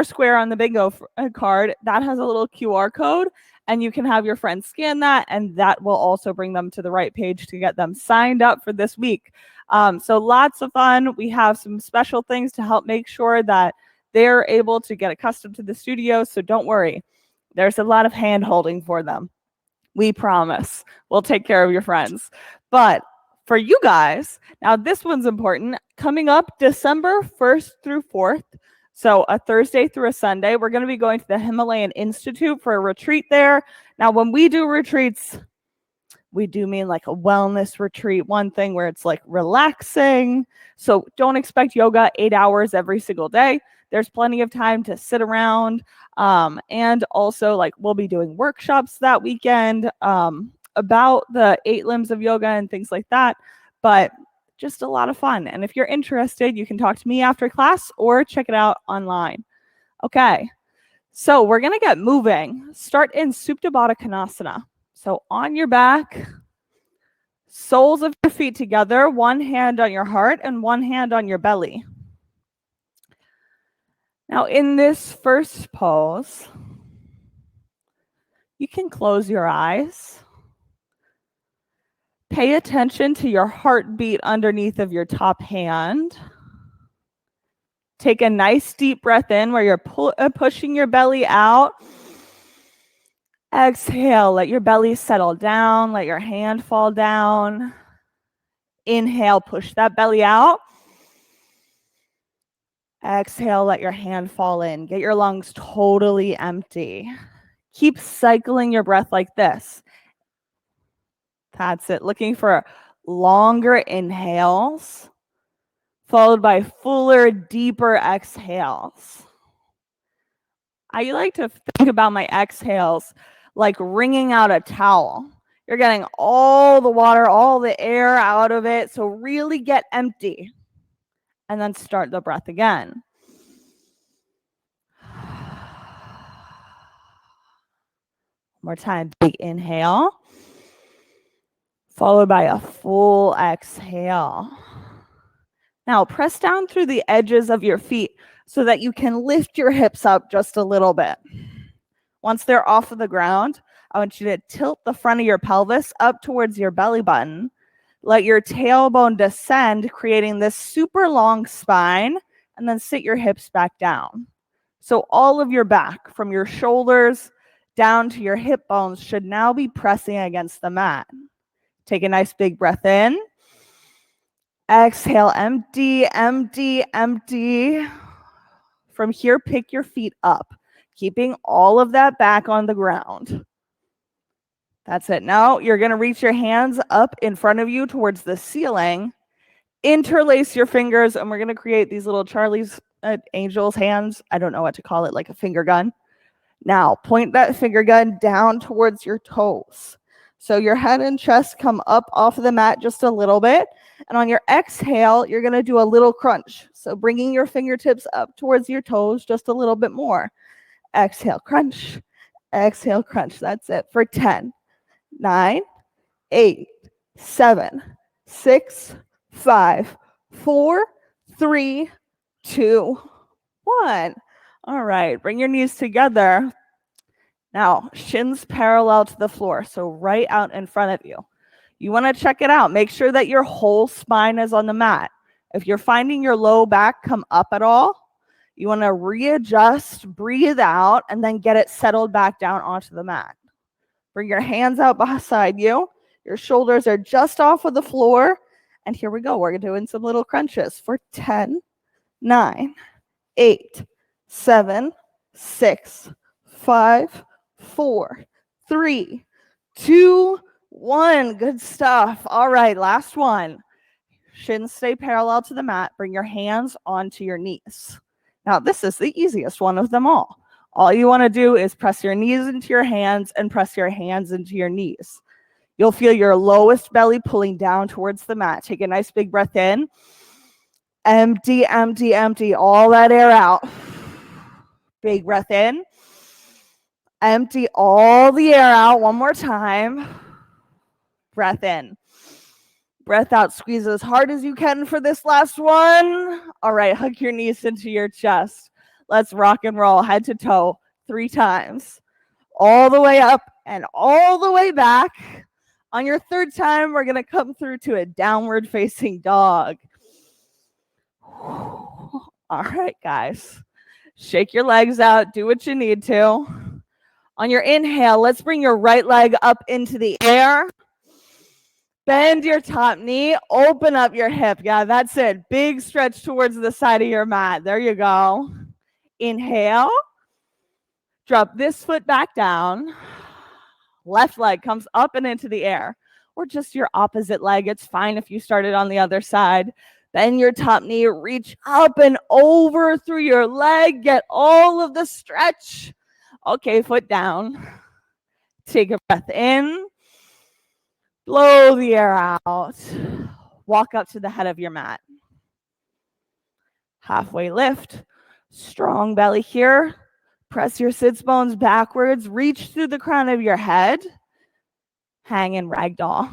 center square on the bingo card, that has a little QR code, and you can have your friends scan that, and that will also bring them to the right page to get them signed up for this week. So lots of fun. We have some special things to help make sure that they're able to get accustomed to the studio, so don't worry. There's a lot of hand holding for them. We promise. We'll take care of your friends. But for you guys, now this one's important. Coming up December 1st through 4th, so a Thursday through a Sunday, we're going to be going to the Himalayan Institute for a retreat there. Now, when we do retreats, we do mean like a wellness retreat, one thing where it's like relaxing. So don't expect yoga 8 hours every single day. There's plenty of time to sit around. And also, like, we'll be doing workshops that weekend about the 8 limbs of yoga and things like that. But just a lot of fun. And if you're interested, you can talk to me after class or check it out online. Okay, so we're going to get moving. Start in Supta Baddha Konasana. So on your back, soles of your feet together, one hand on your heart and one hand on your belly. Now in this first pose, you can close your eyes. Pay attention to your heartbeat underneath of your top hand. Take a nice deep breath in where you're pushing your belly out. Exhale, let your belly settle down, let your hand fall down. Inhale, push that belly out. Exhale, let your hand fall in. Get your lungs totally empty. Keep cycling your breath like this. That's it. Looking for longer inhales, followed by fuller, deeper exhales. I like to think about my exhales like wringing out a towel. You're getting all the water, all the air out of it. So really get empty. And then start the breath again. More time. Big inhale. Followed by a full exhale. Now press down through the edges of your feet so that you can lift your hips up just a little bit. Once they're off of the ground, I want you to tilt the front of your pelvis up towards your belly button. Let your tailbone descend, creating this super long spine, and then sit your hips back down. So all of your back, from your shoulders down to your hip bones, should now be pressing against the mat. Take a nice big breath in. Exhale, empty, empty, empty. From here, pick your feet up, keeping all of that back on the ground. That's it. Now you're going to reach your hands up in front of you towards the ceiling. Interlace your fingers, and we're going to create these little Charlie's Angels hands. I don't know what to call it, like a finger gun. Now, point that finger gun down towards your toes. So your head and chest come up off of the mat just a little bit. And on your exhale, you're going to do a little crunch. So bringing your fingertips up towards your toes just a little bit more. Exhale, crunch. Exhale, crunch. That's it for 10, 9, 8, 7, 6, 5, 4, 3, 2, 1. All right, bring your knees together. Now, shins parallel to the floor, so right out in front of you. You want to check it out. Make sure that your whole spine is on the mat. If you're finding your low back come up at all, you want to readjust, breathe out, and then get it settled back down onto the mat. Bring your hands out beside you. Your shoulders are just off of the floor. And here we go. We're doing some little crunches for 10, 9, 8, 7, 6, 5, 4, 3, 2, 1. Good stuff. All right, last one. Shins stay parallel to the mat. Bring your hands onto your knees. Now, this is the easiest one of them all. All you want to do is press your knees into your hands and press your hands into your knees. You'll feel your lowest belly pulling down towards the mat. Take a nice big breath in. Empty, empty, empty. All that air out. Big breath in. Empty all the air out. One more time. Breath in. Breath out. Squeeze as hard as you can for this last one. All right, hug your knees into your chest. Let's rock and roll head to toe 3 times. All the way up and all the way back. On your 3rd time, we're going to come through to a downward facing dog. All right, guys. Shake your legs out. Do what you need to. On your inhale, let's bring your right leg up into the air. Bend your top knee. Open up your hip. Yeah, that's it. Big stretch towards the side of your mat. There you go. Inhale. Drop this foot back down. Left leg comes up and into the air, or just your opposite leg. It's fine if you started on the other side. Bend your top knee, reach up and over through your leg. Get all of the stretch. Okay, foot down. Take a breath in. Blow the air out. Walk up to the head of your mat. Halfway lift. Strong belly here. Press your sits bones backwards. Reach through the crown of your head. Hang in ragdoll.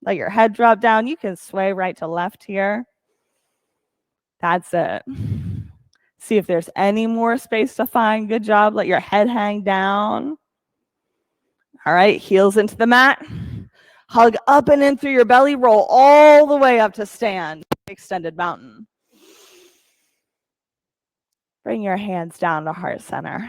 Let your head drop down. You can sway right to left here. That's it. See if there's any more space to find. Good job. Let your head hang down. All right, heels into the mat. Hug up and in through your belly. Roll all the way up to stand. Extended mountain. Bring your hands down to heart center.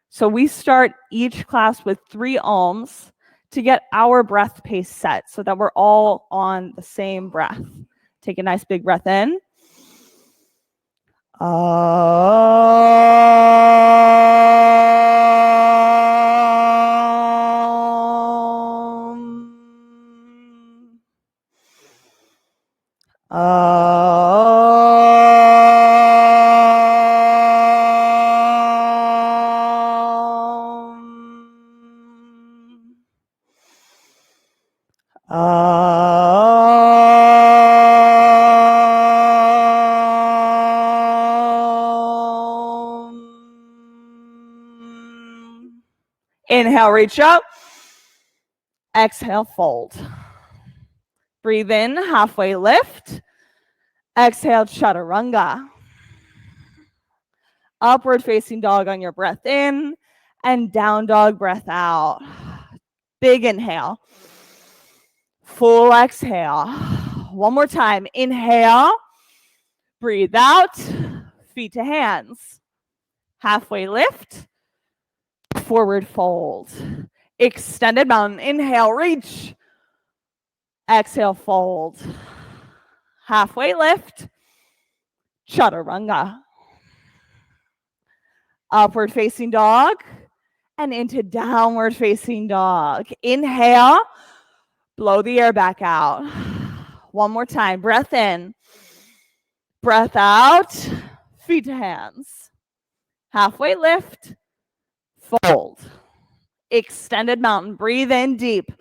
So we start each class with 3 ohms to get our breath pace set so that we're all on the same breath. Take a nice big breath in. Inhale, reach up. Exhale, fold. Breathe in, halfway lift. Exhale, chaturanga. Upward facing dog on your breath in, and down dog breath out. Big inhale. Full exhale. One more time. Inhale. Breathe out. Feet to hands. Halfway lift. Forward fold. Extended mountain. Inhale, reach. Exhale, fold. Halfway lift. Chaturanga. Upward facing dog and into downward facing dog. Inhale. Blow the air back out. One more time. Breath in. Breath out. Feet to hands. Halfway lift. Fold. Extended mountain. Breathe in deep.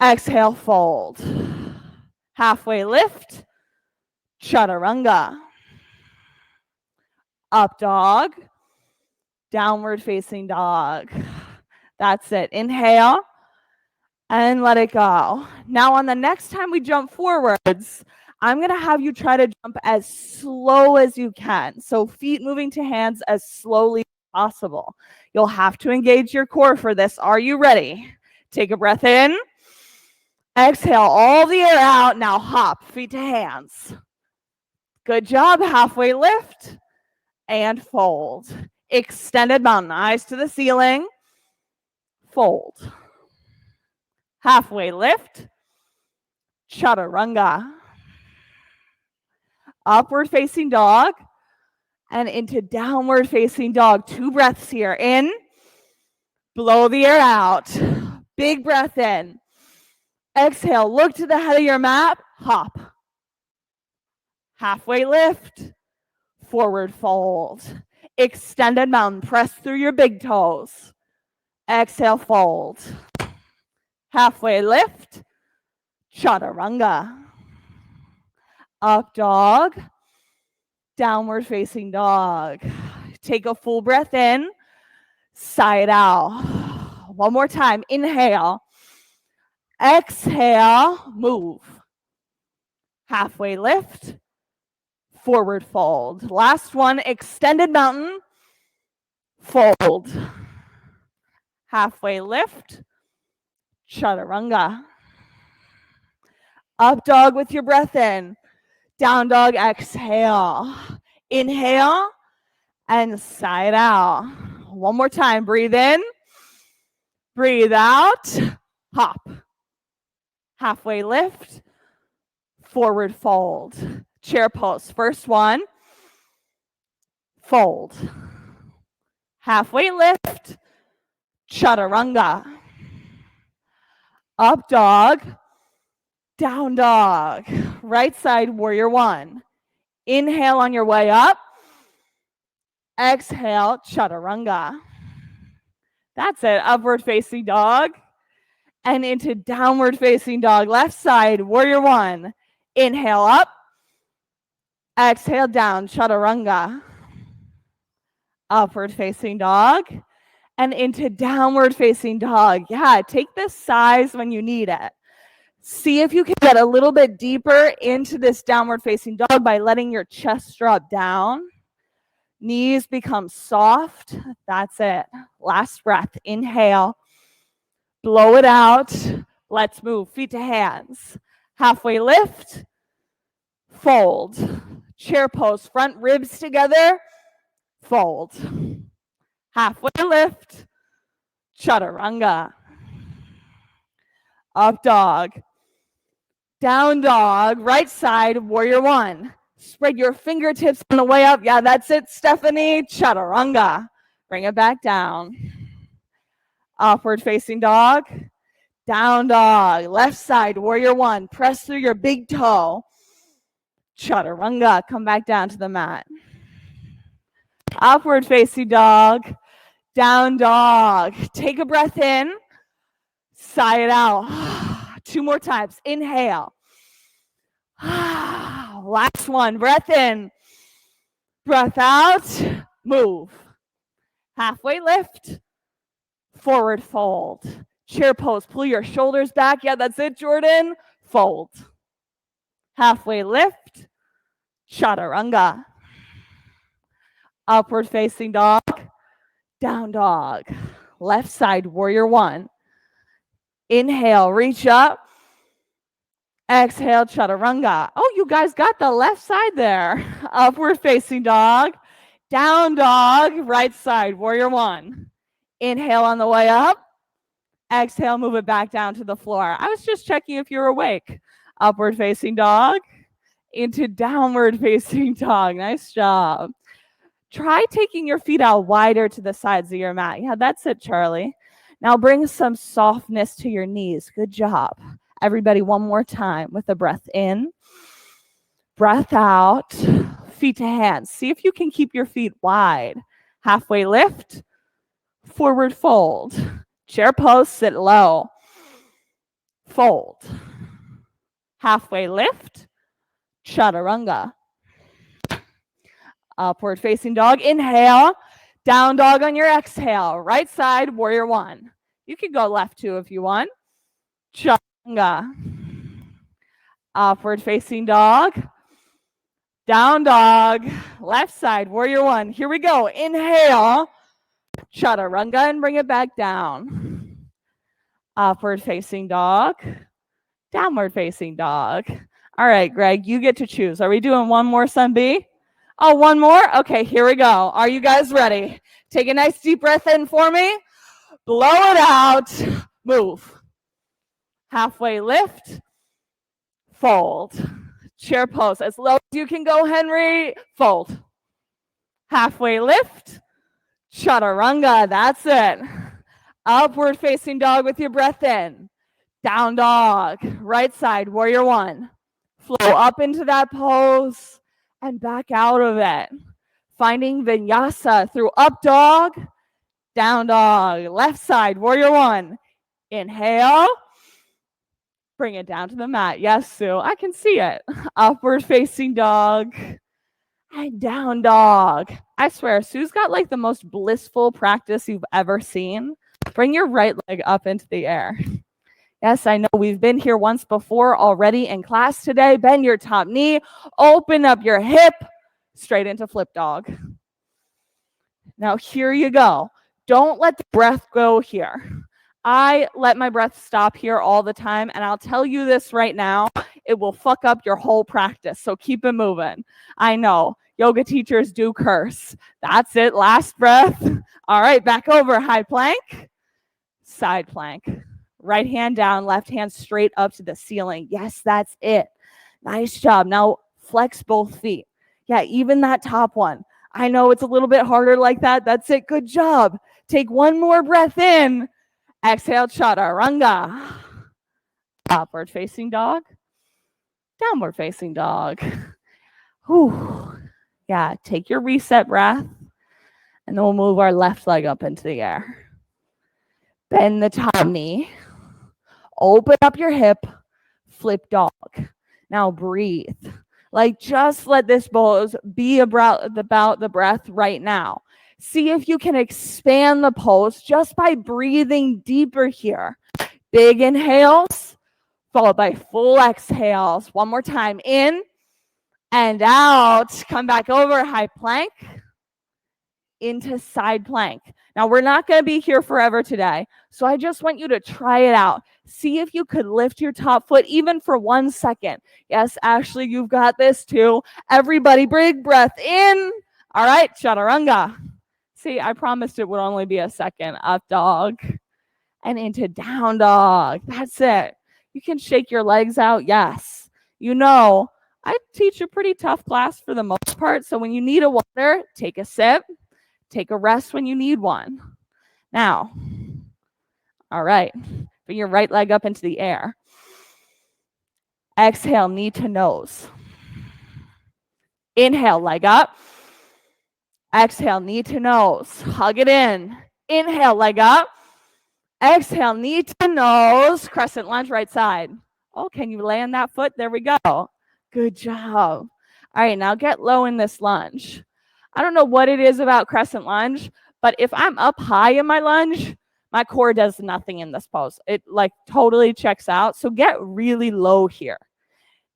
Exhale, fold. Halfway lift. Chaturanga. Up dog. Downward facing dog. That's it. Inhale. And let it go. Now on the next time we jump forwards, I'm going to have you try to jump as slow as you can. So feet moving to hands as slowly as possible. You'll have to engage your core for this. Are you ready? Take a breath in. Exhale all the air out. Now hop, feet to hands. Good job. Halfway lift and fold. Extended mountain, eyes to the ceiling. Fold. Halfway lift. Chaturanga. Upward facing dog and into downward facing dog. 2 breaths here. In. Blow the air out. Big breath in. Exhale. Look to the head of your mat. Hop. Halfway lift. Forward fold. Extended mountain. Press through your big toes. Exhale, fold. Halfway lift. Chaturanga. Up dog. Downward facing dog. Take a full breath in. Sigh it out. One more time. Inhale. Exhale. Move. Halfway lift. forward fold. Last one, extended mountain, fold. Halfway lift, chaturanga. Up dog with your breath in. Down dog, exhale. Inhale and side out. One more time, breathe in, breathe out, hop. Halfway lift, forward fold. Chair pose, first one, fold. Halfway lift, chaturanga. Up dog, down dog. Right side, warrior one. Inhale on your way up. Exhale, chaturanga. That's it, upward facing dog. And into downward facing dog. Left side, warrior one. Inhale up. Exhale down, chaturanga. Upward facing dog. And into downward facing dog. Yeah, take this size when you need it. See if you can get a little bit deeper into this downward facing dog by letting your chest drop down. Knees become soft. That's it. Last breath. Inhale. Blow it out. Let's move. Feet to hands. Halfway lift. Fold. Chair pose. Front ribs together. Fold. Halfway lift. Chaturanga. Up dog. Down dog. Right side. Warrior one. Spread your fingertips on the way up. Yeah, that's it, Stephanie. Chaturanga. Bring it back down. Upward facing dog. Down dog. Left side, warrior one. Press through your big toe. Chaturanga. Come back down to the mat. Upward facing dog. Down dog. Take a breath in. Sigh it out. 2 more times. Inhale. Last one. Breath in. Breath out. Move. Halfway lift. Forward fold. Chair pose. Pull your shoulders back. Yeah, that's it, Jordan. Fold. Halfway lift. Chaturanga. Upward facing dog. Down dog. Left side, warrior one. Inhale, reach up. Exhale, chaturanga. Oh, you guys got the left side there. Upward facing dog. Down dog. Right side, warrior one. Inhale on the way up. Exhale, move it back down to the floor. I was just checking if you're awake. Upward facing dog. Into downward facing dog. Nice job. Try taking your feet out wider to the sides of your mat. Yeah, that's it, Charlie. Now bring some softness to your knees. Good job. Everybody, one more time with a breath in. Breath out. Feet to hands. See if you can keep your feet wide. Halfway lift. Forward fold. Chair pose, sit low. Fold. Halfway lift. Chaturanga. Upward facing dog. Inhale. Down dog on your exhale. Right side, warrior one. You can go left too if you want. Chaturanga. Upward facing dog. Down dog. Left side, warrior one. Here we go. Inhale. Chaturanga and bring it back down. Upward facing dog. Downward facing dog. All right, Greg, you get to choose. Are we doing one more, Sun B? Oh, one more? Okay, here we go. Are you guys ready? Take a nice deep breath in for me. Blow it out. Move. Halfway lift. Fold. Chair pose. As low as you can go, Henry. Fold. Halfway lift. Chaturanga. That's it. Upward facing dog with your breath in. Down dog. Right side, warrior one. Flow up into that pose and back out of it. Finding vinyasa through up dog, down dog. Left side, warrior one. Inhale. Bring it down to the mat. Yes, Sue, I can see it. Upward facing dog and down dog. I swear, Sue's got like the most blissful practice you've ever seen. Bring your right leg up into the air. Yes, I know we've been here once before already in class today. Bend your top knee, open up your hip, straight into flip dog. Now here you go. Don't let the breath go here. I let my breath stop here all the time, and I'll tell you this right now, it will fuck up your whole practice, so keep it moving. I know, yoga teachers do curse. That's it, last breath. All right, back over, high plank, side plank. Right hand down, left hand straight up to the ceiling. Yes, that's it. Nice job. Now flex both feet. Yeah, even that top one. I know it's a little bit harder like that. That's it. Good job. Take one more breath in. Exhale, chaturanga. Upward facing dog. Downward facing dog. Whew. Yeah, take your reset breath. And then we'll move our left leg up into the air. Bend the top knee. Open up your hip. Flip dog. Now breathe. Like, just let this pose be about the breath right now. See if you can expand the pose just by breathing deeper here. Big inhales, followed by full exhales. One more time. In and out. Come back over, high plank, into side plank. Now, we're not going to be here forever today, so I just want you to try it out. See if you could lift your top foot even for 1 second. Yes, Ashley, you've got this too. Everybody, big breath in. All right, chaturanga. See, I promised it would only be a second. Up dog and into down dog. That's it. You can shake your legs out. Yes. You know, I teach a pretty tough class for the most part, so when you need a water, take a sip. Take a rest when you need one. Now, all right, bring your right leg up into the air. Exhale, knee to nose. Inhale, leg up. Exhale, knee to nose. Hug it in. Inhale, leg up. Exhale, knee to nose. Crescent lunge, right side. Oh, can you land that foot? There we go. Good job. All right, now get low in this lunge. I don't know what it is about crescent lunge, but if I'm up high in my lunge, my core does nothing in this pose. It like totally checks out. So get really low here.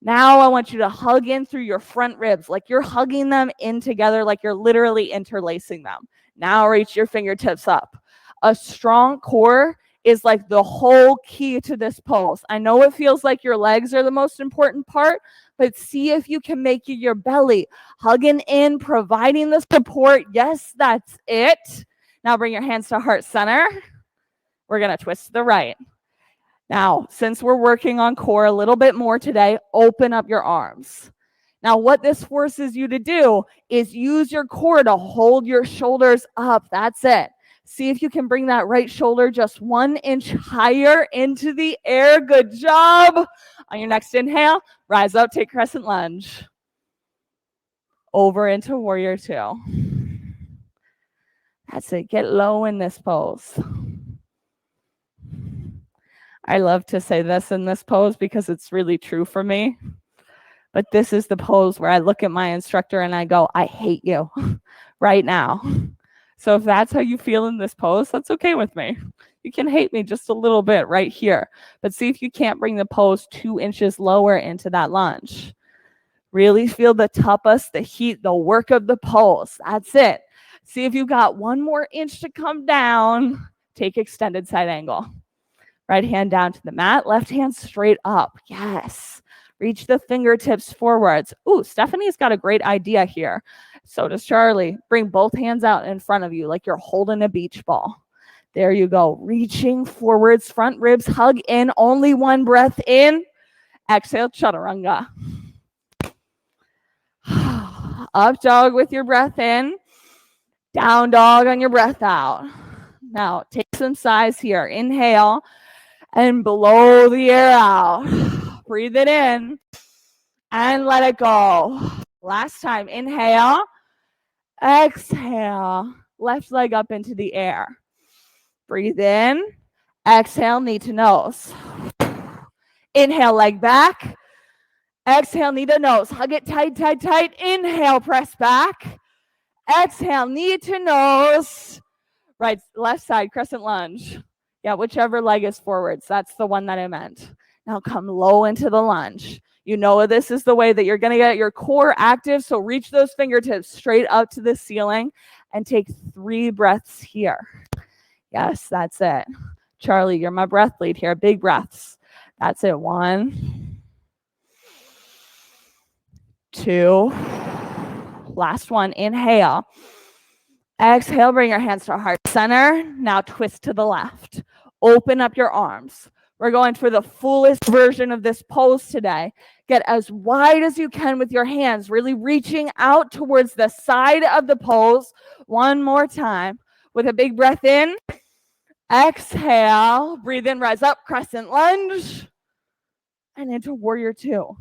Now I want you to hug in through your front ribs, like you're hugging them in together, like you're literally interlacing them. Now reach your fingertips up. A strong core is like the whole key to this pose. I know it feels like your legs are the most important part, but see if you can make your belly hugging in, providing the support. Yes, that's it. Now bring your hands to heart center. We're going to twist to the right. Now, since we're working on core a little bit more today, open up your arms. Now, what this forces you to do is use your core to hold your shoulders up. That's it. See if you can bring that right shoulder just 1 inch higher into the air. Good job. On your next inhale, rise up, take crescent lunge. Over into warrior two. That's it. Get low in this pose. I love to say this in this pose because it's really true for me. But this is the pose where I look at my instructor and I go, I hate you right now. So if that's how you feel in this pose, that's okay with me. You can hate me just a little bit right here. But see if you can't bring the pose 2 inches lower into that lunge. Really feel the tapas, the heat, the work of the pose. That's it. See if you've got 1 more inch to come down. Take extended side angle. Right hand down to the mat, left hand straight up. Yes. Reach the fingertips forwards. Ooh, Stephanie's got a great idea here. So does Charlie. Bring both hands out in front of you like you're holding a beach ball. There you go. Reaching forwards, front ribs hug in. Only 1 breath in. Exhale, chaturanga. Up dog with your breath in. Down dog on your breath out. Now, take some size here. Inhale and blow the air out. Breathe it in and let it go. Last time, inhale, exhale, left leg up into the air. Breathe in, exhale, knee to nose. Inhale, leg back. Exhale, knee to nose. Hug it tight, tight, tight. Inhale, press back. Exhale, knee to nose. Right, left side, crescent lunge. Yeah, whichever leg is forwards. That's the one that I meant. Now come low into the lunge. You know this is the way that you're going to get your core active, so reach those fingertips straight up to the ceiling and take 3 breaths here. Yes, that's it. Charlie, you're my breath lead here. Big breaths. That's it. 1, 2. Last one. Inhale. Exhale, bring your hands to heart center. Now twist to the left. Open up your arms. We're going for the fullest version of this pose today. Get as wide as you can with your hands, really reaching out towards the side of the pose. One more time with a big breath in. Exhale, breathe in, rise up, crescent lunge, and into warrior 2.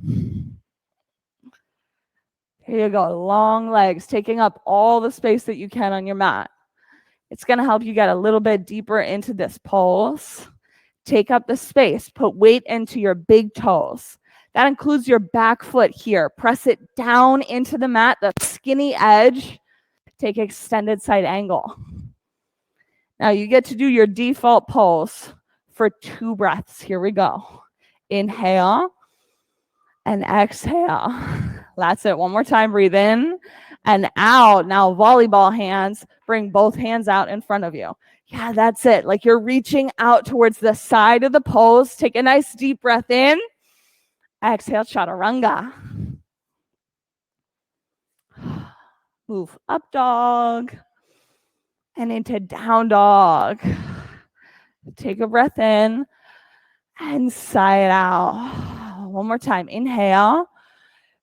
Here you go, long legs, taking up all the space that you can on your mat. It's going to help you get a little bit deeper into this pose. Take up the space, put weight into your big toes. That includes your back foot here. Press it down into the mat, the skinny edge. Take extended side angle. Now you get to do your default pose for 2 breaths. Here we go. Inhale and exhale. That's it. One more time. Breathe in and out. Now volleyball hands. Bring both hands out in front of you. Yeah, that's it. Like you're reaching out towards the side of the pose. Take a nice deep breath in. Exhale, chaturanga. Move up dog and into down dog. Take a breath in and sigh it out. One more time. Inhale.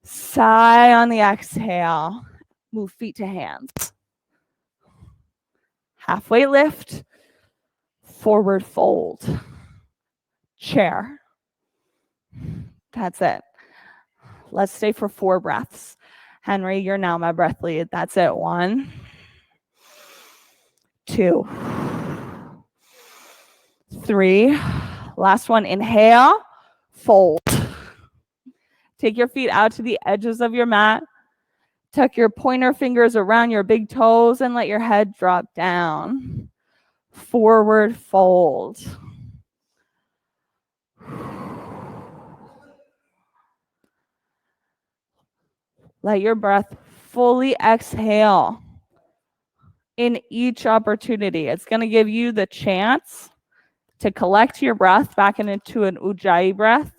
Sigh on the exhale. Move feet to hands. Halfway lift. Forward fold. Chair. That's it. Let's stay for 4 breaths. Henry, you're now my breath lead. That's it. 1, 2, 3. Last one. Inhale. Fold. Take your feet out to the edges of your mat. Tuck your pointer fingers around your big toes and let your head drop down. Forward fold. Let your breath fully exhale in each opportunity. It's going to give you the chance to collect your breath back into an ujjayi breath,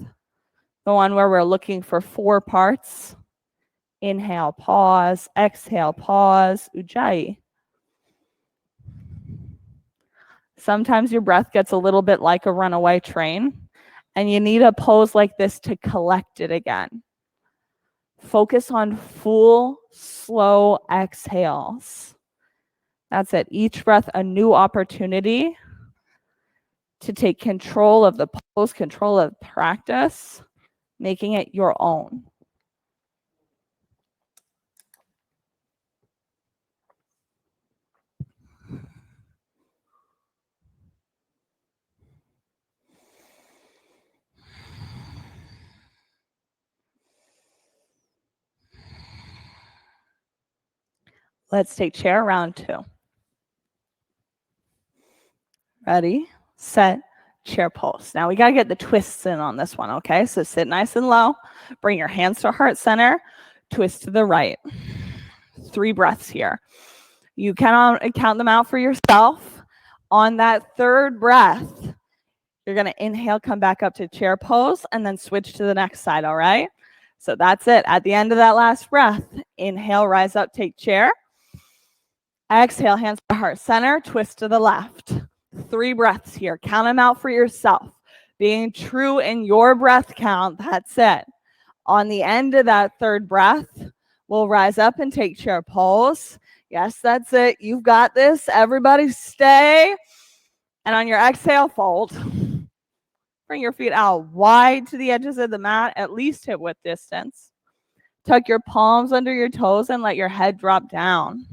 the one where we're looking for 4 parts. Inhale, pause, exhale, pause, ujjayi. Sometimes your breath gets a little bit like a runaway train, and you need a pose like this to collect it again. Focus on full, slow exhales. That's it. Each breath, a new opportunity to take control of the pose, control of practice, making it your own. Let's take chair round 2. Ready, set, chair pose. Now we got to get the twists in on this one, okay? So sit nice and low. Bring your hands to heart center. Twist to the right. 3 breaths here. You can count them out for yourself. On that 3rd breath, you're going to inhale, come back up to chair pose, and then switch to the next side, all right? So that's it. At the end of that last breath, inhale, rise up, take chair. Exhale, hands to heart center, twist to the left. 3 breaths here. Count them out for yourself. Being true in your breath count, that's it. On the end of that 3rd breath, we'll rise up and take chair pose. Yes, that's it. You've got this. Everybody stay. And on your exhale, fold. Bring your feet out wide to the edges of the mat, at least hip width distance. Tuck your palms under your toes and let your head drop down.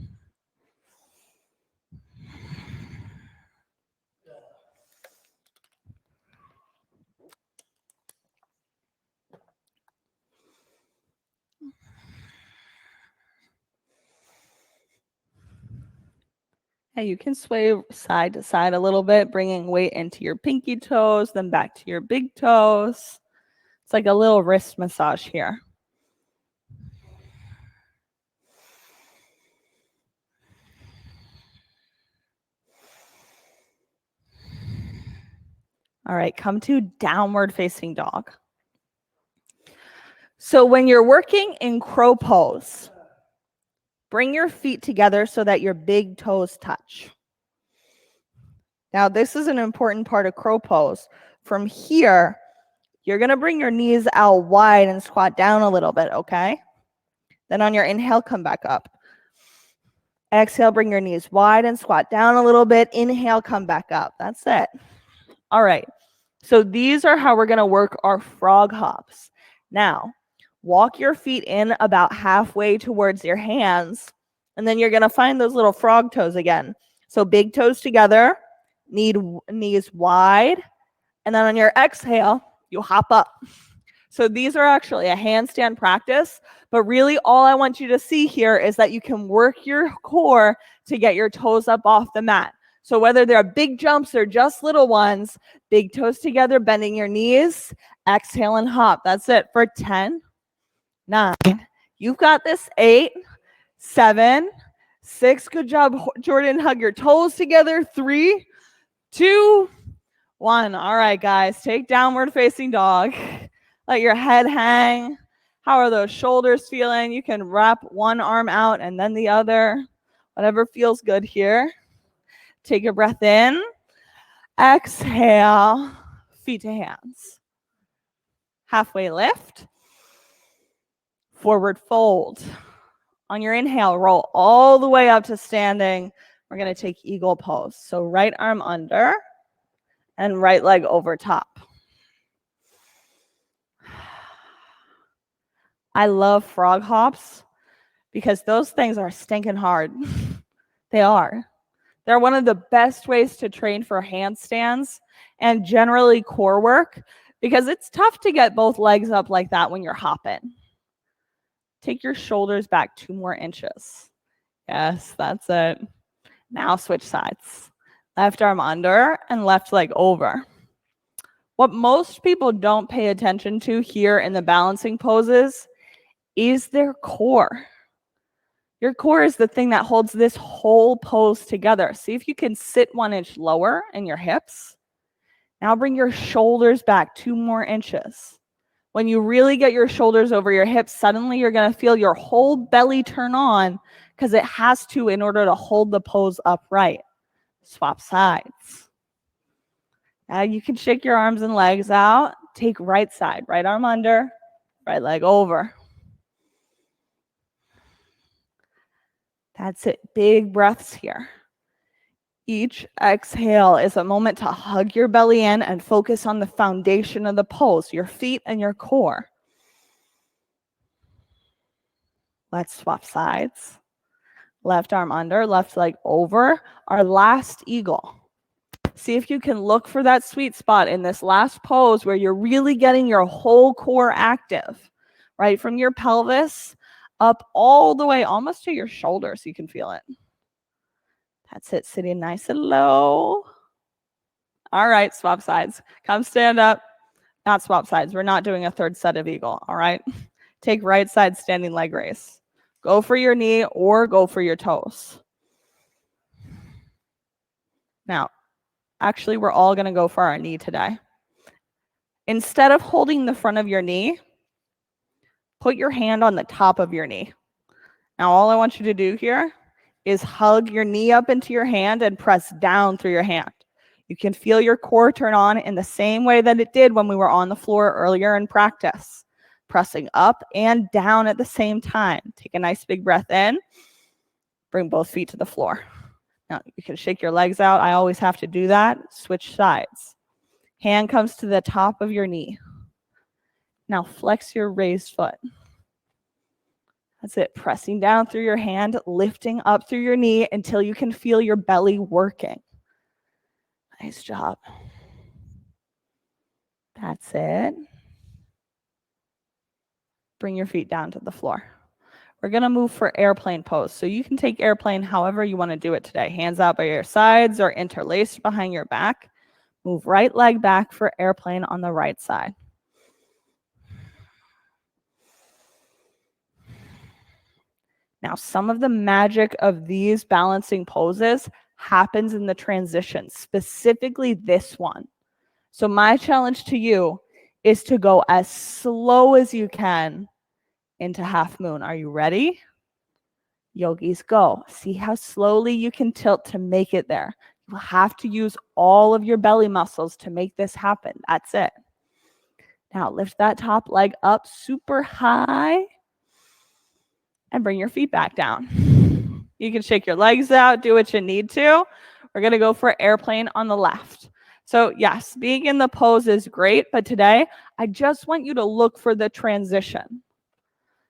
Yeah, you can sway side to side a little bit, bringing weight into your pinky toes, then back to your big toes. It's like a little wrist massage here. All right, come to downward facing dog. So when you're working in crow pose, bring your feet together so that your big toes touch. Now, this is an important part of crow pose. From here, you're going to bring your knees out wide and squat down a little bit, okay? Then on your inhale, come back up. Exhale, bring your knees wide and squat down a little bit. Inhale, come back up. That's it. All right. So these are how we're going to work our frog hops. Now, walk your feet in about halfway towards your hands, and then you're going to find those little frog toes again. So big toes together, knees wide, and then on your exhale, you hop up. So these are actually a handstand practice, but really all I want you to see here is that you can work your core to get your toes up off the mat. So whether they're big jumps or just little ones, big toes together, bending your knees, exhale and hop. That's it for 10, 9. You've got this. 8, 7, 6. Good job, Jordan. Hug your toes together. 3, 2, 1. All right, guys, take downward facing dog. Let your head hang. How are those shoulders feeling? You can wrap one arm out and then the other. Whatever feels good here. Take a breath in. Exhale. Feet to hands. Halfway lift. Forward fold. On your inhale, roll all the way up to standing. We're going to take eagle pose. So right arm under and right leg over top. I love frog hops because those things are stinking hard. They are. They're one of the best ways to train for handstands and generally core work because it's tough to get both legs up like that when you're hopping. Take your shoulders back 2 more inches. Yes, that's it. Now switch sides. Left arm under and left leg over. What most people don't pay attention to here in the balancing poses is their core. Your core is the thing that holds this whole pose together. See if you can sit 1 inch lower in your hips. Now bring your shoulders back 2 more inches. When you really get your shoulders over your hips, suddenly you're going to feel your whole belly turn on because it has to in order to hold the pose upright. Swap sides. Now you can shake your arms and legs out. Take right side, right arm under, right leg over. That's it. Big breaths here. Each exhale is a moment to hug your belly in and focus on the foundation of the pose, your feet and your core. Let's swap sides. Left arm under, left leg over. Our last eagle. See if you can look for that sweet spot in this last pose where you're really getting your whole core active, right? From your pelvis up all the way almost to your shoulders. You can feel it. That's it. Sitting nice and low. All right, swap sides. Come stand up. Not swap sides. We're not doing a third set of eagle. All right. Take right side standing leg raise. Go for your knee or go for your toes. Now, actually, we're all going to go for our knee today. Instead of holding the front of your knee, put your hand on the top of your knee. Now, all I want you to do here is hug your knee up into your hand and press down through your hand. You can feel your core turn on in the same way that it did when we were on the floor earlier in practice. Pressing up and down at the same time. Take a nice big breath in. Bring both feet to the floor. Now, you can shake your legs out. I always have to do that. Switch sides. Hand comes to the top of your knee. Now, flex your raised foot. That's it. Pressing down through your hand, lifting up through your knee until you can feel your belly working. Nice job. That's it. Bring your feet down to the floor. We're going to move for airplane pose. So you can take airplane however you want to do it today. Hands out by your sides or interlaced behind your back. Move right leg back for airplane on the right side. Now, some of the magic of these balancing poses happens in the transition, specifically this one. So my challenge to you is to go as slow as you can into half moon. Are you ready? Yogis, go. See how slowly you can tilt to make it there. You have to use all of your belly muscles to make this happen. That's it. Now lift that top leg up super high and bring your feet back down. You can shake your legs out, do what you need to. We're going to go for airplane on the left. So yes, being in the pose is great, but today I just want you to look for the transition.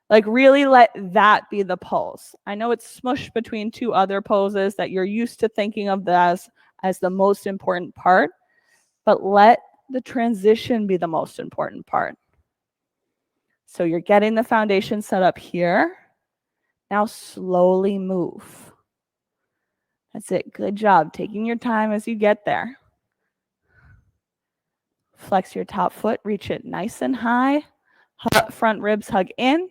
Like really let that be the pose. I know it's smushed between two other poses that you're used to thinking of as the most important part, but let the transition be the most important part. So you're getting the foundation set up here. Now slowly move. That's it. Good job. Taking your time as you get there. Flex your top foot. Reach it nice and high. Front ribs hug in.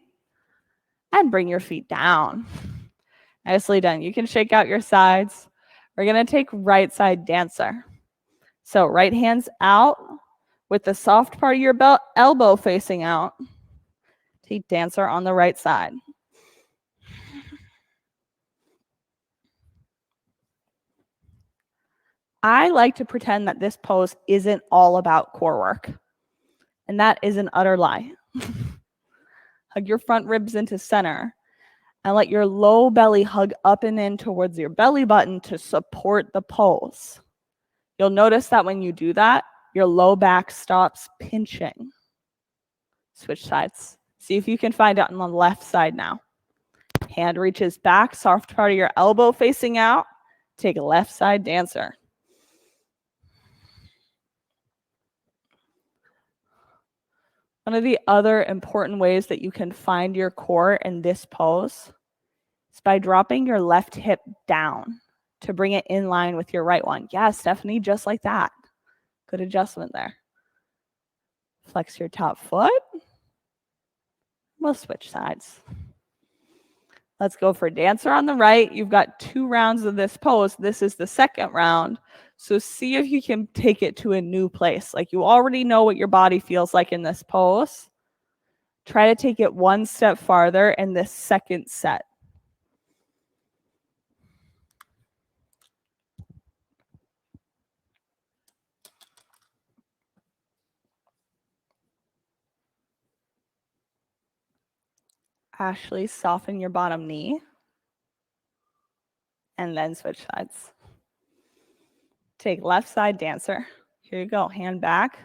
And bring your feet down. Nicely done. You can shake out your sides. We're going to take right side dancer. So right hands out with the soft part of your elbow facing out. Take dancer on the right side. I like to pretend that this pose isn't all about core work. And that is an utter lie. Hug your front ribs into center and let your low belly hug up and in towards your belly button to support the pose. You'll notice that when you do that, your low back stops pinching. Switch sides. See if you can find it on the left side now. Hand reaches back, soft part of your elbow facing out. Take a left side dancer. One of the other important ways that you can find your core in this pose is by dropping your left hip down to bring it in line with your right one. Yeah, Stephanie, just like that. Good adjustment there. Flex your top foot. We'll switch sides. Let's go for dancer on the right. You've got 2 rounds of this pose. This is the second round. So see if you can take it to a new place. Like you already know what your body feels like in this pose. Try to take it one step farther in this second set. Ashley, soften your bottom knee. And then switch sides. Take left side dancer. Here you go. Hand back,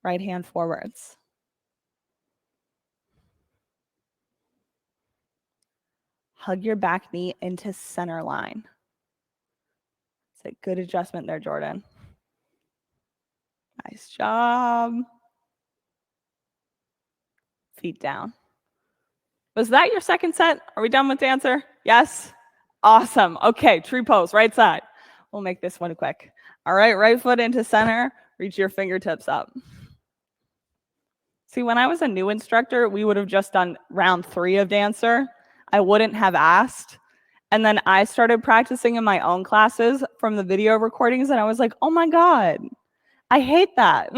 right hand forwards. Hug your back knee into center line. It's a good adjustment there, Jordan. Nice job. Feet down. Was that your second set? Are we done with dancer? Yes? Awesome. Okay, tree pose, right side. We'll make this one quick. All right, right foot into center. Reach your fingertips up. See, when I was a new instructor, we would have just done round 3 of dancer. I wouldn't have asked. And then I started practicing in my own classes from the video recordings, and I was like, oh my God, I hate that.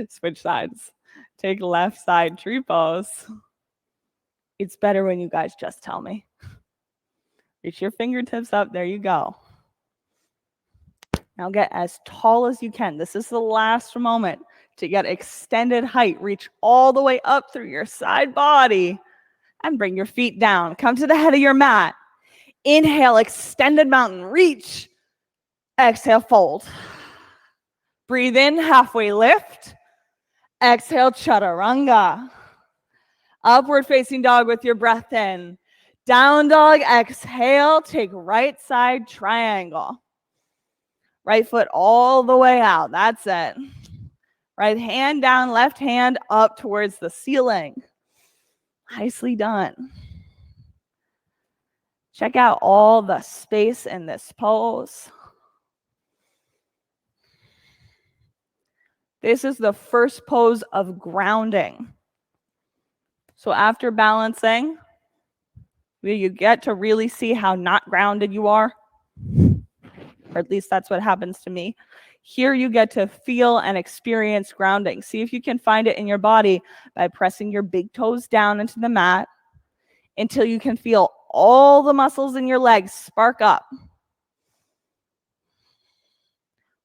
Switch sides. Take left side tree pose. It's better when you guys just tell me. Reach your fingertips up. There you go. Now get as tall as you can. This is the last moment to get extended height. Reach all the way up through your side body and bring your feet down. Come to the head of your mat. Inhale, extended mountain. Reach. Exhale, fold. Breathe in, halfway lift. Exhale, chaturanga. Upward facing dog with your breath in. Down dog, exhale, take right side triangle. Right foot all the way out, that's it. Right hand down, left hand up towards the ceiling. Nicely done. Check out all the space in this pose. This is the first pose of grounding. So after balancing, you get to really see how not grounded you are, or at least that's what happens to me. Here you get to feel and experience grounding. See if you can find it in your body by pressing your big toes down into the mat until you can feel all the muscles in your legs spark up.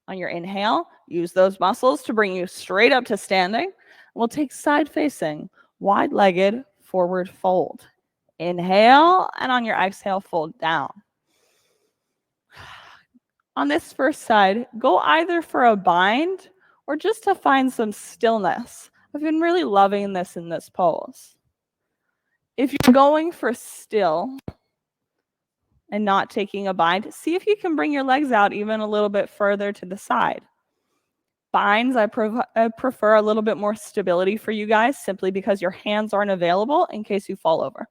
On your inhale, use those muscles to bring you straight up to standing. We'll take side facing, wide-legged forward fold. Inhale, and on your exhale, fold down. On this first side, go either for a bind or just to find some stillness. I've been really loving this in this pose. If you're going for still and not taking a bind, see if you can bring your legs out even a little bit further to the side. Binds, I prefer a little bit more stability for you guys simply because your hands aren't available in case you fall over.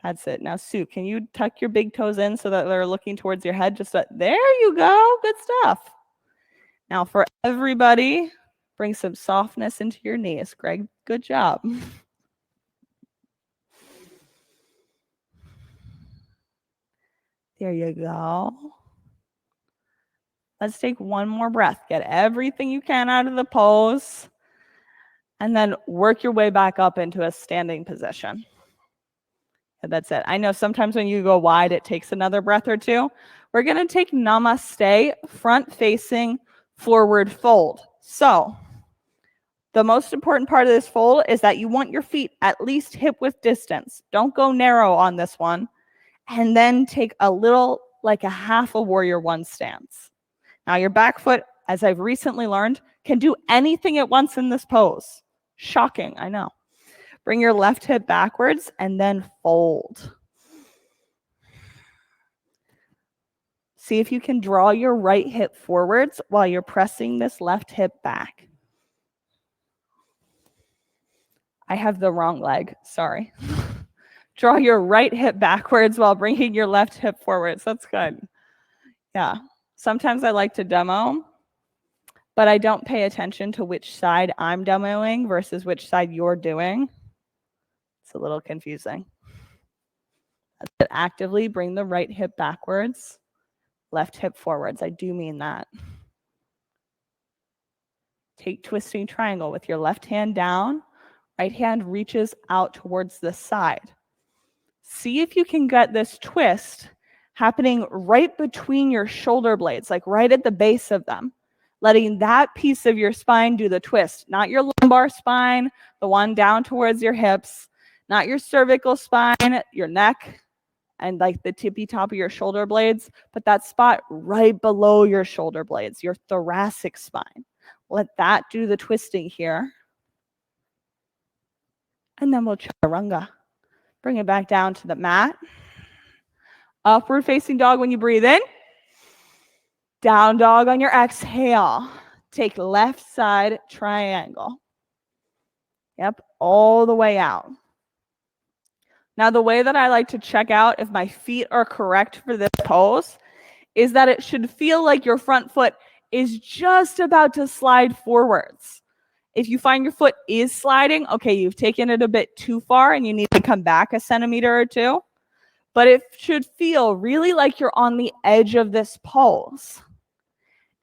That's it. Now, Sue, can you tuck your big toes in so that they're looking towards your head? There you go. Good stuff. Now, for everybody, bring some softness into your knees. Greg, good job. There you go. Let's take one more breath. Get everything you can out of the pose. And then work your way back up into a standing position. And that's it. I know sometimes when you go wide, it takes another breath or two. We're going to take Namaste, front facing, forward fold. So the most important part of this fold is that you want your feet at least hip width distance. Don't go narrow on this one. And then take a little, like a half a warrior one stance. Now your back foot, as I've recently learned, can do anything at once in this pose. Shocking, I know. Bring your left hip backwards and then fold. See if you can draw your right hip forwards while you're pressing this left hip back. I have the wrong leg, sorry. Draw your right hip backwards while bringing your left hip forwards. That's good. Yeah. Sometimes I like to demo, but I don't pay attention to which side I'm demoing versus which side you're doing. It's a little confusing. Actively bring the right hip backwards, left hip forwards. I do mean that. Take twisting triangle with your left hand down, right hand reaches out towards the side. See if you can get this twist happening right between your shoulder blades, like right at the base of them, letting that piece of your spine do the twist, not your lumbar spine, the one down towards your hips, not your cervical spine, your neck, and like the tippy top of your shoulder blades, but that spot right below your shoulder blades, your thoracic spine. Let that do the twisting here. And then we'll chaturanga. Bring it back down to the mat. Upward facing dog when you breathe in. Down dog on your exhale. Take left side triangle. Yep, all the way out. Now, the way that I like to check out if my feet are correct for this pose is that it should feel like your front foot is just about to slide forwards. If you find your foot is sliding, okay, you've taken it a bit too far and you need to come back a centimeter or two. But it should feel really like you're on the edge of this pose.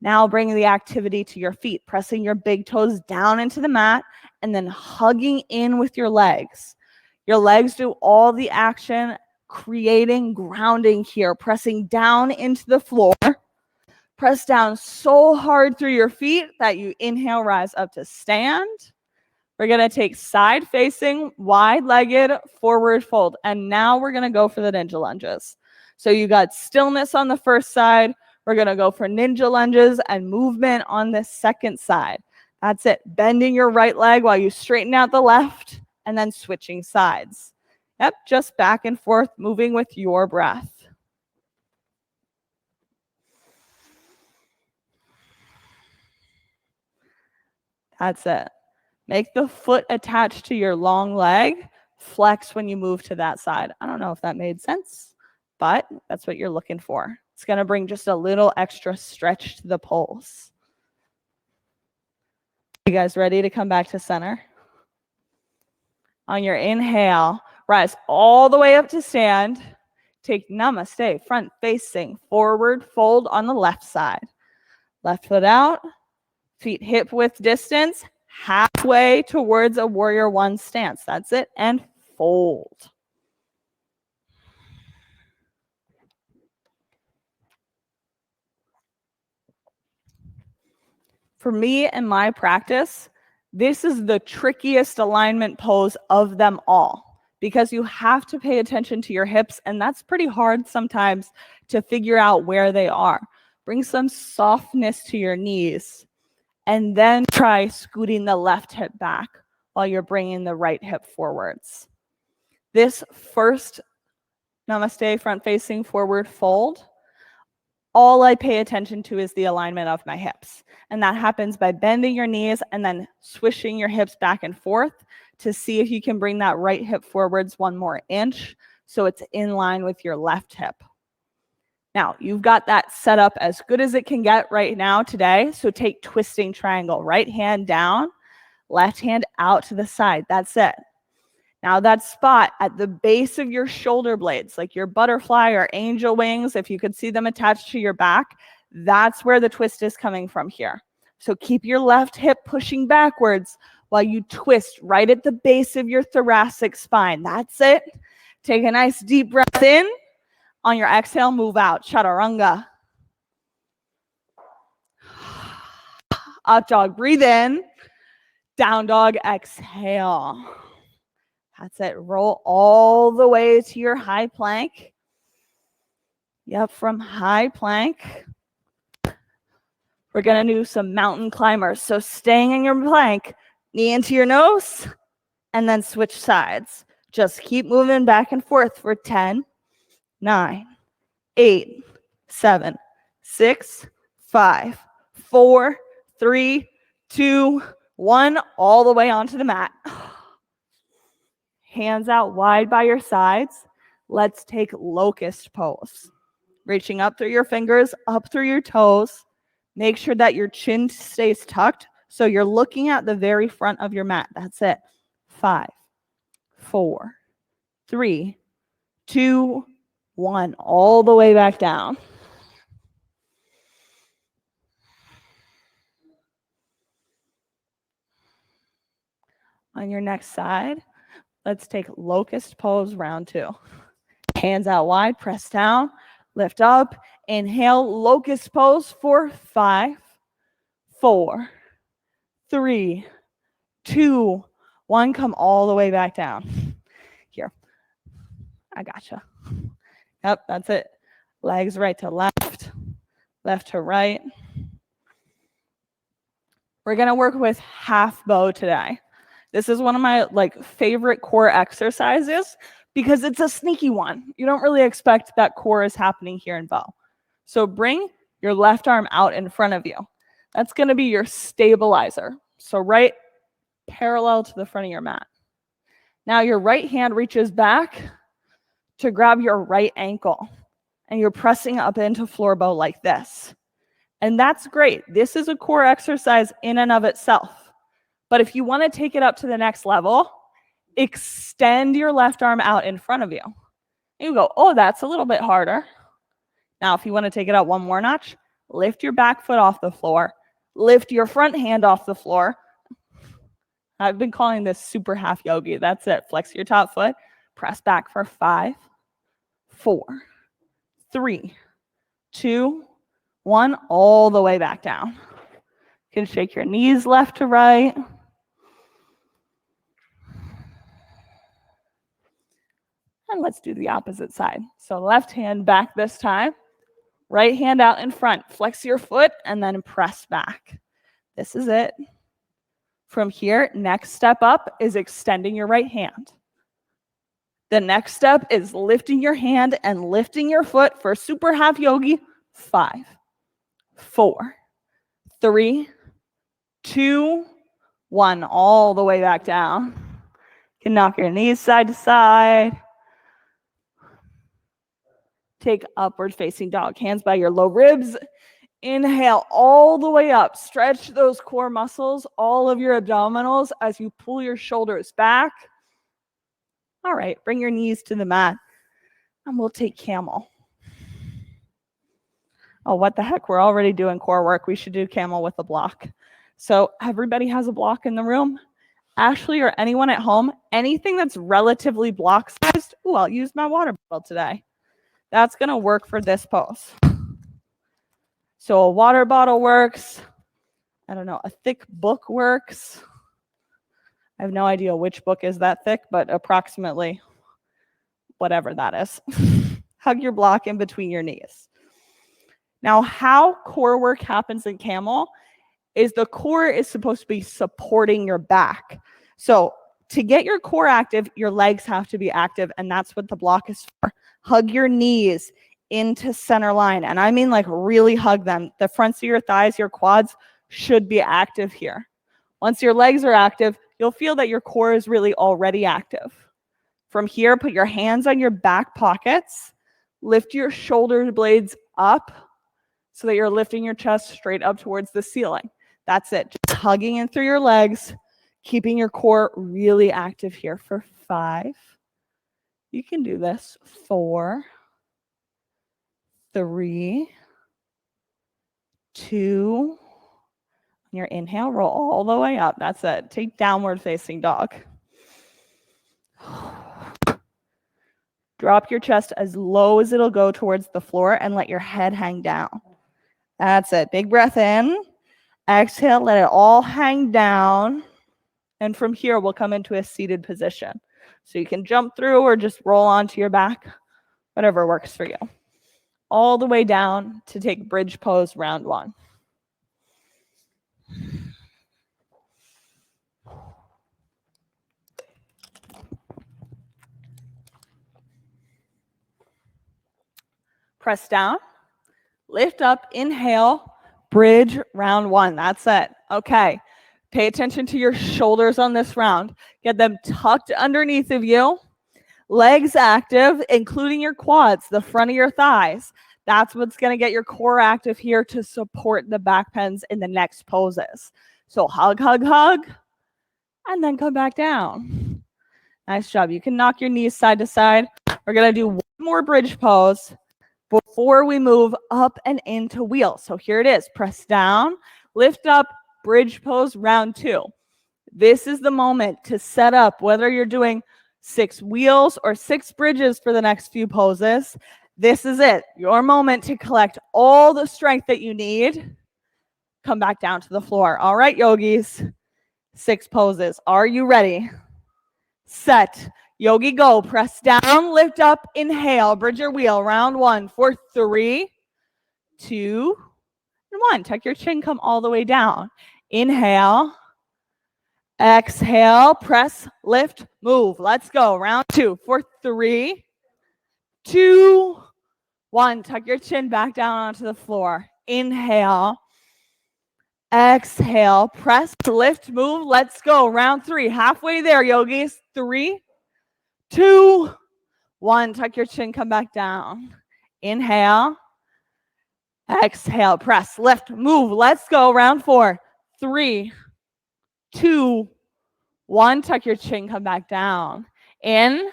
Now bring the activity to your feet, pressing your big toes down into the mat and then hugging in with your legs. Your legs do all the action, creating grounding here, pressing down into the floor. Press down so hard through your feet that you inhale, rise up to stand. We're going to take side facing, wide-legged, forward fold. And now we're going to go for the ninja lunges. So you got stillness on the first side. We're going to go for ninja lunges and movement on the second side. That's it. Bending your right leg while you straighten out the left and then switching sides. Yep, just back and forth, moving with your breath. That's it. Make the foot attached to your long leg. Flex when you move to that side. I don't know if that made sense, but that's what you're looking for. It's going to bring just a little extra stretch to the poles. You guys ready to come back to center? On your inhale, rise all the way up to stand. Take namaste, front facing, forward fold on the left side. Left foot out, feet hip width distance, halfway towards a warrior one stance. That's it, and fold. For me and my practice, this is the trickiest alignment pose of them all because you have to pay attention to your hips, and that's pretty hard sometimes to figure out where they are. Bring some softness to your knees, and then try scooting the left hip back while you're bringing the right hip forwards. This first namaste, front facing, forward fold, all I pay attention to is the alignment of my hips. And that happens by bending your knees and then swishing your hips back and forth to see if you can bring that right hip forwards 1 more inch so it's in line with your left hip. Now, you've got that set up as good as it can get right now today. So take twisting triangle, right hand down, left hand out to the side. That's it. Now that spot at the base of your shoulder blades, like your butterfly or angel wings, if you could see them attached to your back, that's where the twist is coming from here. So keep your left hip pushing backwards while you twist right at the base of your thoracic spine. That's it. Take a nice deep breath in. On your exhale, move out. Chaturanga. Up dog, breathe in. Down dog, exhale. That's it. Roll all the way to your high plank. Yep, from high plank, we're going to do some mountain climbers. So staying in your plank, knee into your nose, and then switch sides. Just keep moving back and forth for 10, 9, 8, 7, 6, 5, 4, 3, 2, 1, all the way onto the mat. Hands out wide by your sides. Let's take locust pose. Reaching up through your fingers, up through your toes. Make sure that your chin stays tucked so you're looking at the very front of your mat. That's it. 5, 4, 3, 2, 1. All the way back down. On your next side, let's take locust pose, round 2. Hands out wide, press down, lift up, inhale, locust pose for 5, 4, 3, 2, 1. Come all the way back down. Here, I gotcha. Yep, that's it. Legs right to left, left to right. We're gonna work with half bow today. This is one of my favorite core exercises because it's a sneaky one. You don't really expect that core is happening here in bow. So bring your left arm out in front of you. That's going to be your stabilizer. So right parallel to the front of your mat. Now your right hand reaches back to grab your right ankle and you're pressing up into floor bow like this. And that's great. This is a core exercise in and of itself. But if you want to take it up to the next level, extend your left arm out in front of you. You go, oh, that's a little bit harder. Now, if you want to take it up 1 more notch, lift your back foot off the floor. Lift your front hand off the floor. I've been calling this super half yogi. That's it. Flex your top foot. Press back for 5, 4, 3, 2, 1. All the way back down. You can shake your knees left to right. And let's do the opposite side. So left hand back this time. Right hand out in front. Flex your foot and then press back. This is it. From here, next step up is extending your right hand. The next step is lifting your hand and lifting your foot for super half yogi. 5, 4, 3, 2, 1, all the way back down. You can knock your knees side to side. Take upward facing dog, hands by your low ribs. Inhale all the way up. Stretch those core muscles, all of your abdominals as you pull your shoulders back. All right, bring your knees to the mat and we'll take camel. Oh, what the heck? We're already doing core work. We should do camel with a block. So everybody has a block in the room. Ashley or anyone at home, anything that's relatively block sized. Ooh, I'll use my water bottle today. That's going to work for this pose. So a water bottle works. I don't know, a thick book works. I have no idea which book is that thick, but approximately whatever that is. Hug your block in between your knees. Now, how core work happens in camel is the core is supposed to be supporting your back. So to get your core active, your legs have to be active, and that's what the block is for. Hug your knees into center line, and I mean like really hug them. The fronts of your thighs, your quads should be active here. Once your legs are active, you'll feel that your core is really already active. From here, put your hands on your back pockets, lift your shoulder blades up so that you're lifting your chest straight up towards the ceiling. That's it. Just hugging in through your legs, keeping your core really active here for 5. You can do this. 4, 3, 2. On your inhale, roll all the way up. That's it. Take downward facing dog. Drop your chest as low as it'll go towards the floor and let your head hang down. That's it. Big breath in. Exhale, let it all hang down. And from here, we'll come into a seated position. So you can jump through or just roll onto your back, whatever works for you. All the way down to take bridge pose round 1. Press down, lift up, inhale, bridge round 1. That's it. Okay. Pay attention to your shoulders on this round. Get them tucked underneath of you. Legs active, including your quads, the front of your thighs. That's what's going to get your core active here to support the back bends in the next poses. So hug, hug, hug, and then come back down. Nice job. You can knock your knees side to side. We're going to do one more bridge pose before we move up and into wheel. So here it is. Press down, lift up, bridge pose, round 2. This is the moment to set up, whether you're doing 6 wheels or 6 bridges for the next few poses. This is it. Your moment to collect all the strength that you need. Come back down to the floor. All right, yogis. 6 poses. Are you ready? Set. Yogi, go. Press down, lift up, inhale, bridge your wheel, round 1 for 3, 2, and 1. Tuck your chin, come all the way down. Inhale, exhale, press, lift, move. Let's go. Round 2 for 3, 2, 1. Tuck your chin back down onto the floor. Inhale, exhale, press, lift, move. Let's go. Round 3. Halfway there, yogis. 3, 2, 1. Tuck your chin, come back down. Inhale, exhale, press, lift, move. Let's go. Round 4. 3, 2, 1. Tuck your chin, come back down. In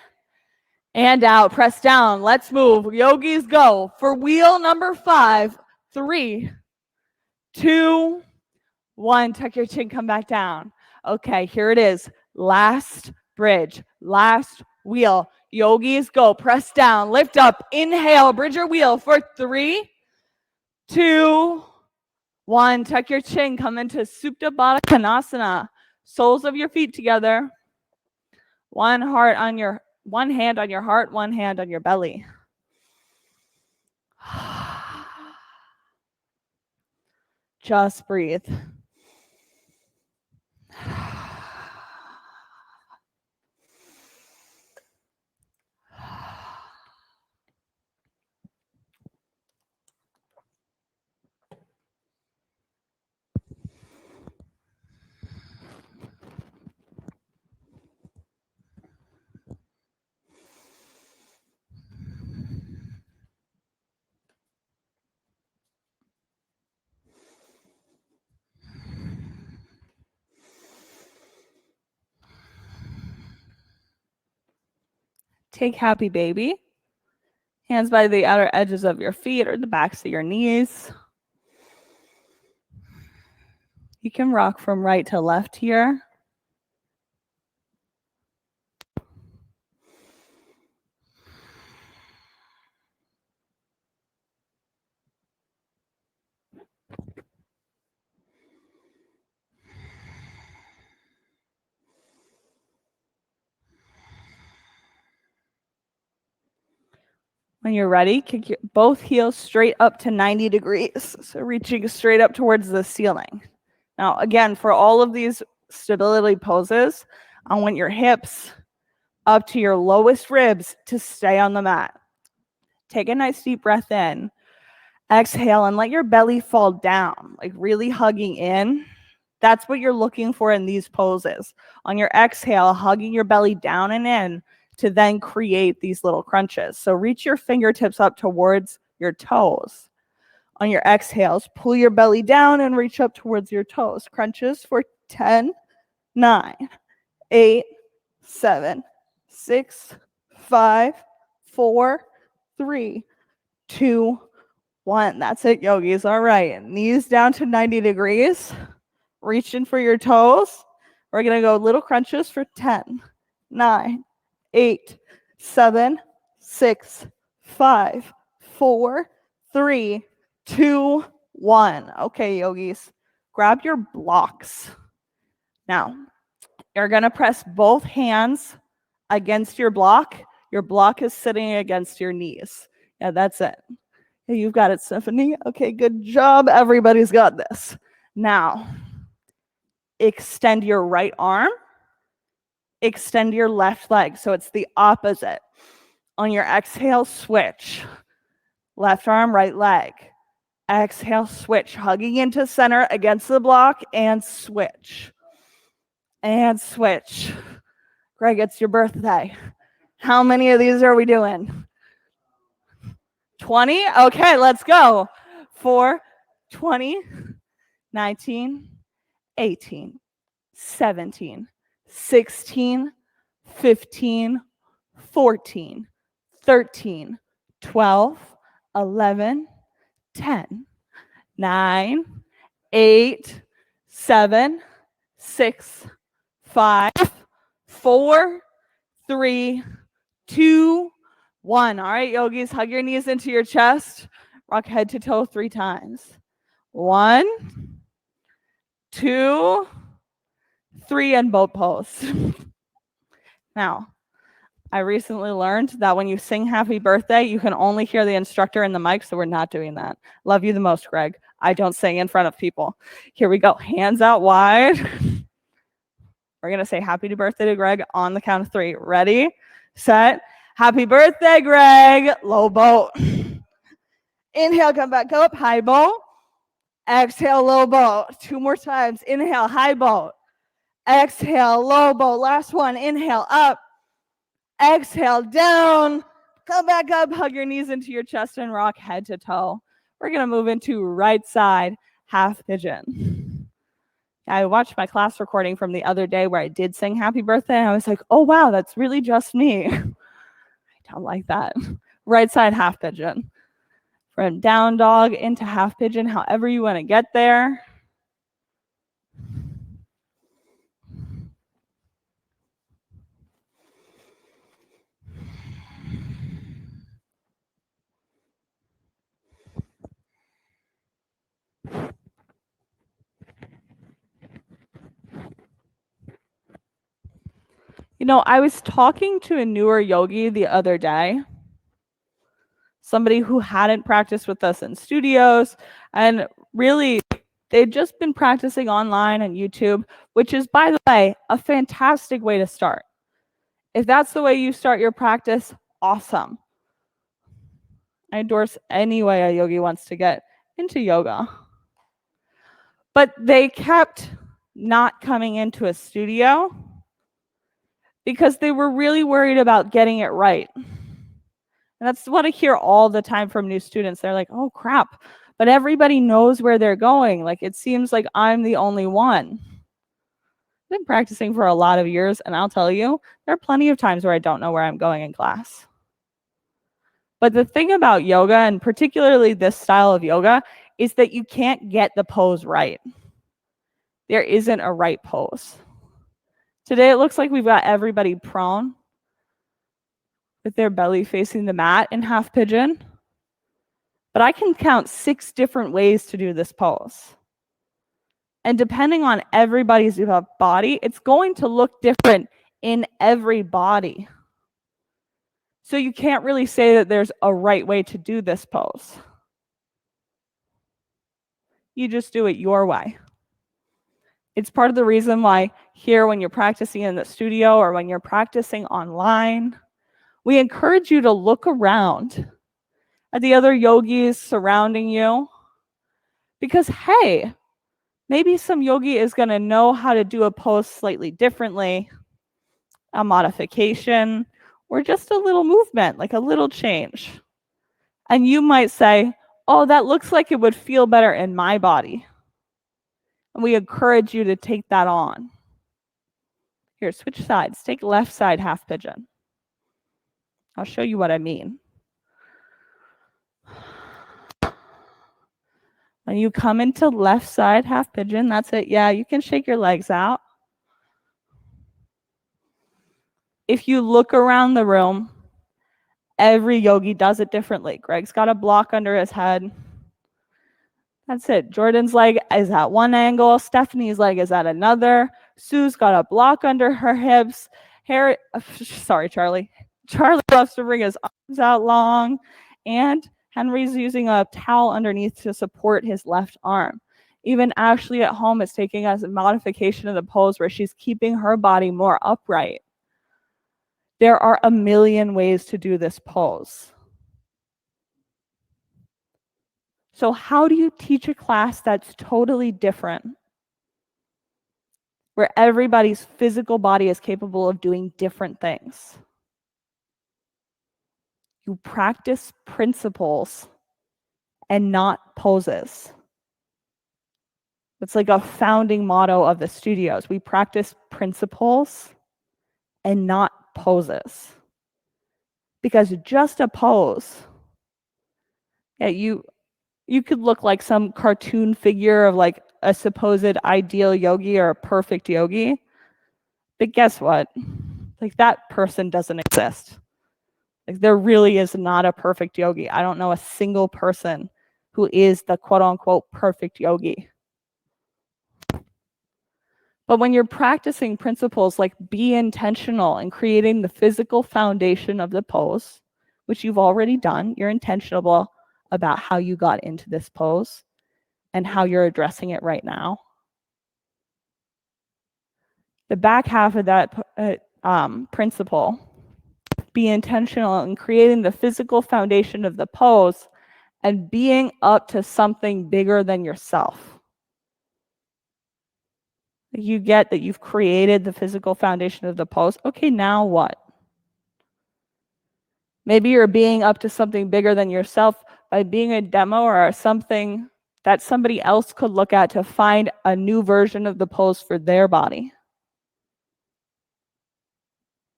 and out. Press down. Let's move. Yogis, go. For wheel number 5. 3, 2, 1. Tuck your chin, come back down. Okay, here it is. Last bridge. Last wheel. Yogis, go. Press down. Lift up. Inhale. Bridge your wheel for 3, 2, 1. Tuck your chin. Come into Supta Baddha Konasana. Soles of your feet together. One hand on your heart, one hand on your belly. Just breathe. take happy baby. Hands by the outer edges of your feet or the backs of your knees. You can rock from right to left here. When you're ready, kick both heels straight up to 90 degrees. So reaching straight up towards the ceiling. Now, again, for all of these stability poses, I want your hips up to your lowest ribs to stay on the mat. Take a nice deep breath in. Exhale and let your belly fall down, like really hugging in. That's what you're looking for in these poses. On your exhale, hugging your belly down and in to then create these little crunches. So reach your fingertips up towards your toes. On your exhales, pull your belly down and reach up towards your toes. Crunches for 10, 9, 8, 7, 6, 5, 4, 3, 2, 1. That's it, yogis. All right. Knees down to 90 degrees. Reaching for your toes. We're going to go little crunches for 10, 9, 8, 7, 6, 5, 4, 3, 2, 1. Okay, yogis. Grab your blocks. Now, you're going to press both hands against your block. Your block is sitting against your knees. Yeah, that's it. Hey, you've got it, Stephanie. Okay, good job. Everybody's got this. Now, extend your right arm. Extend your left leg. So it's the opposite. On your exhale, switch. Left arm, right leg. Exhale, switch. Hugging into center against the block and switch. And switch. Greg, it's your birthday. How many of these are we doing? 20? Okay, let's go. 4, 20, 19, 18, 17, 16, 15, 14, 13, 12, 11, 10, 9, 8, 7, 6, 5, 4, 3, 2, 1. All right, yogis, hug your knees into your chest. Rock head to toe 3 times. 1, 2, 3, and boat pose. Now, I recently learned that when you sing happy birthday, you can only hear the instructor in the mic, so we're not doing that. Love you the most, Greg. I don't sing in front of people. Here we go. Hands out wide. We're going to say happy birthday to Greg on the count of 3. Ready, set, happy birthday, Greg. Low boat. Inhale, come back up, high boat. Exhale, low boat. 2 more times. Inhale, high boat. Exhale, low boat. Last one. Inhale, up. Exhale, down. Come back up. Hug your knees into your chest and rock head to toe. We're going to move into right side half pigeon. I watched my class recording from the other day where I did sing happy birthday. And I was like, oh, wow, that's really just me. I don't like that. Right side half pigeon. From down dog into half pigeon, however you want to get there. You know, I was talking to a newer yogi the other day, somebody who hadn't practiced with us in studios, and really, they'd just been practicing online on YouTube, which is, by the way, a fantastic way to start. If that's the way you start your practice, awesome. I endorse any way a yogi wants to get into yoga. But they kept not coming into a studio because they were really worried about getting it right. And that's what I hear all the time from new students. They're like, oh, crap, but everybody knows where they're going. Like, it seems like I'm the only one. I've been practicing for a lot of years, and I'll tell you, there are plenty of times where I don't know where I'm going in class. But the thing about yoga, and particularly this style of yoga, is that you can't get the pose right. There isn't a right pose. Today it looks like we've got everybody prone with their belly facing the mat in half pigeon. But I can count 6 different ways to do this pose. And depending on everybody's body, it's going to look different in every body. So you can't really say that there's a right way to do this pose. You just do it your way. It's part of the reason why here, when you're practicing in the studio or when you're practicing online, we encourage you to look around at the other yogis surrounding you. Because, hey, maybe some yogi is going to know how to do a pose slightly differently, a modification, or just a little movement, like a little change. And you might say, oh, that looks like it would feel better in my body. And we encourage you to take that on. Here, switch sides. Take left side half pigeon. I'll show you what I mean. When you come into left side half pigeon, that's it. Yeah, you can shake your legs out. If you look around the room, every yogi does it differently. Greg's got a block under his head. That's it. Jordan's leg is at one angle. Stephanie's leg is at another. Sue's got a block under her hips. Sorry, Charlie. Charlie loves to bring his arms out long. And Henry's using a towel underneath to support his left arm. Even Ashley at home is taking a modification of the pose where she's keeping her body more upright. There are a million ways to do this pose. So how do you teach a class that's totally different, where everybody's physical body is capable of doing different things? You practice principles and not poses. It's like a founding motto of the studios. We practice principles and not poses. Because just a pose, yeah, you could look like some cartoon figure of like a supposed ideal yogi or a perfect yogi. But guess what? Like, that person doesn't exist. Like, there really is not a perfect yogi. I don't know a single person who is the quote unquote perfect yogi. But when you're practicing principles like be intentional in creating the physical foundation of the pose, which you've already done, you're intentional about how you got into this pose and how you're addressing it right now. The back half of that principle, be intentional in creating the physical foundation of the pose and being up to something bigger than yourself. You get that you've created the physical foundation of the pose. Okay, now what? Maybe you're being up to something bigger than yourself by being a demo or something that somebody else could look at to find a new version of the pose for their body.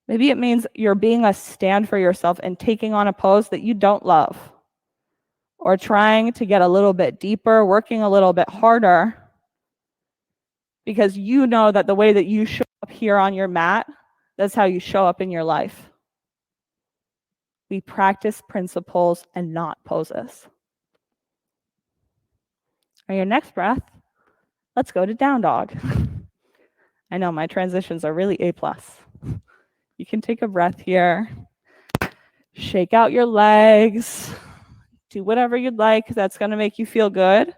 Maybe it means you're being a stand for yourself and taking on a pose that you don't love, or trying to get a little bit deeper, working a little bit harder, because you know that the way that you show up here on your mat, that's how you show up in your life. We practice principles and not poses. On your next breath, let's go to down dog. I know my transitions are really A+. You can take a breath here. Shake out your legs. Do whatever you'd like that's going to make you feel good.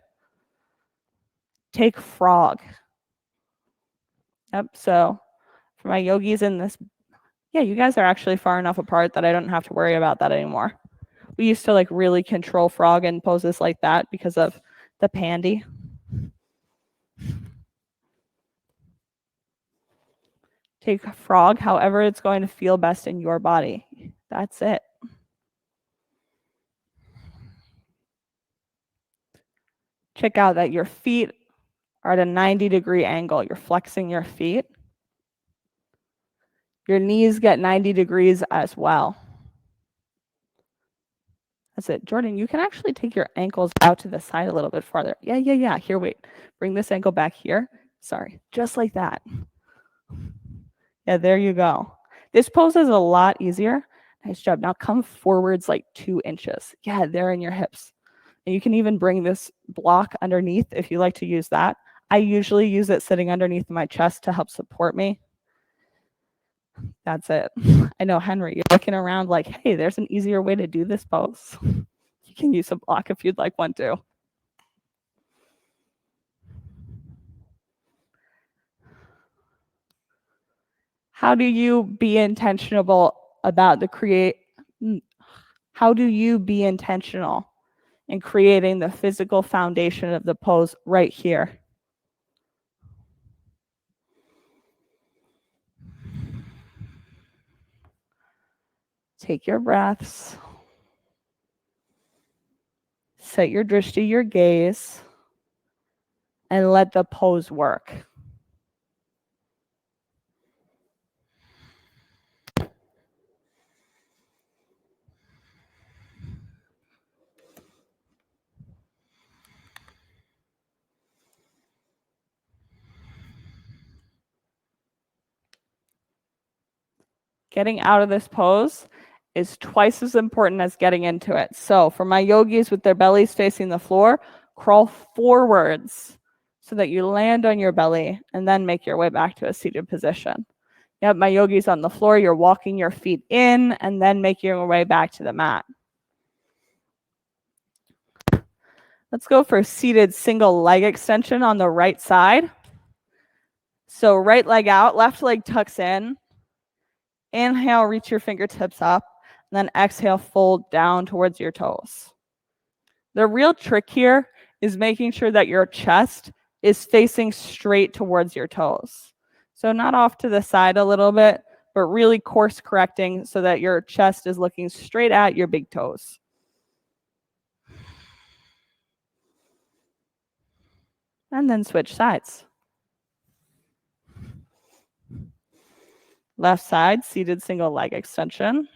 Take frog. Yep, so for my yogis in this, yeah, you guys are actually far enough apart that I don't have to worry about that anymore. We used to like really control frog in poses like that because of the pandy. Take frog, however it's going to feel best in your body. That's it. Check out that your feet are at a 90-degree angle. You're flexing your feet. Your knees get 90 degrees as well. That's it. Jordan, you can actually take your ankles out to the side a little bit farther. Yeah. Here, wait. Bring this ankle back here. Sorry. Just like that. Yeah, there you go. This pose is a lot easier. Nice job. Now come forwards like 2 inches. Yeah, there in your hips. And you can even bring this block underneath if you like to use that. I usually use it sitting underneath my chest to help support me. That's it. I know, Henry, you're looking around like, hey, there's an easier way to do this pose. You can use a block if you'd like one too. How do you be intentional about how do you be intentional in creating the physical foundation of the pose right here? Take your breaths. Set your drishti, your gaze, and let the pose work. Getting out of this pose is twice as important as getting into it. So for my yogis with their bellies facing the floor, crawl forwards so that you land on your belly and then make your way back to a seated position. Yep, my yogis on the floor, you're walking your feet in and then making your way back to the mat. Let's go for seated single leg extension on the right side. So right leg out, left leg tucks in. Inhale, reach your fingertips up, and then exhale, fold down towards your toes. The real trick here is making sure that your chest is facing straight towards your toes. So not off to the side a little bit, but really course correcting so that your chest is looking straight at your big toes. And then switch sides. Left side, seated single leg extension.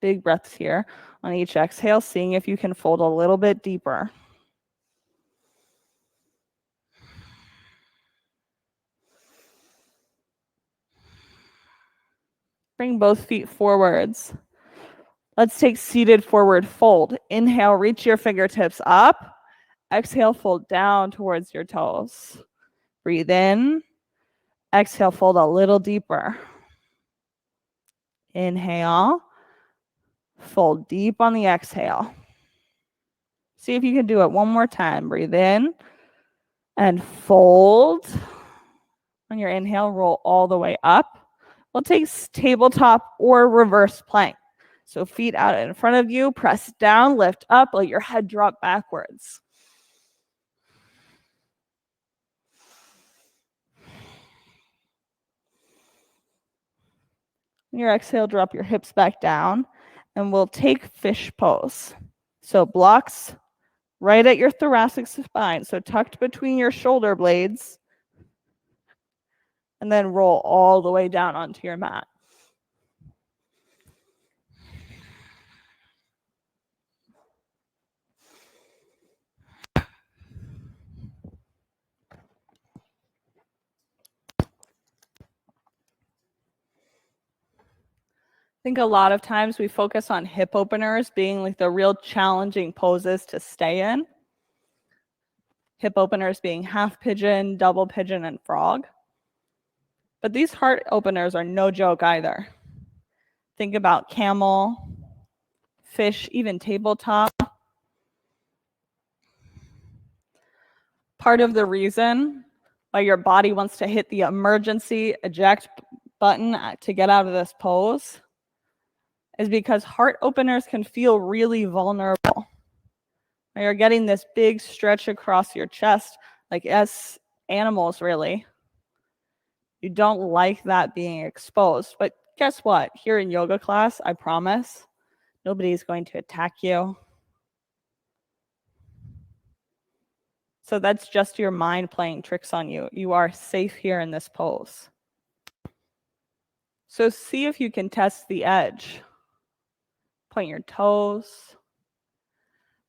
Big breaths here on each exhale, seeing if you can fold a little bit deeper. Bring both feet forwards. Let's take seated forward fold. Inhale, reach your fingertips up. Exhale, fold down towards your toes. Breathe in. Exhale, fold a little deeper. Inhale. Fold deep on the exhale. See if you can do it one more time. Breathe in and fold. On your inhale, roll all the way up. We'll take tabletop or reverse plank. So feet out in front of you, press down, lift up, let your head drop backwards. On your exhale, drop your hips back down, and we'll take fish pose. So blocks right at your thoracic spine, so tucked between your shoulder blades, and then roll all the way down onto your mat. I think a lot of times we focus on hip openers being like the real challenging poses to stay in. Hip openers being half pigeon, double pigeon, and frog. But these heart openers are no joke either. Think about camel, fish, even tabletop. Part of the reason why your body wants to hit the emergency eject button to get out of this pose is because heart openers can feel really vulnerable. You're getting this big stretch across your chest, like us animals, really. You don't like that being exposed. But guess what? Here in yoga class, I promise, nobody's going to attack you. So that's just your mind playing tricks on you. You are safe here in this pose. So see if you can test the edge. Point your toes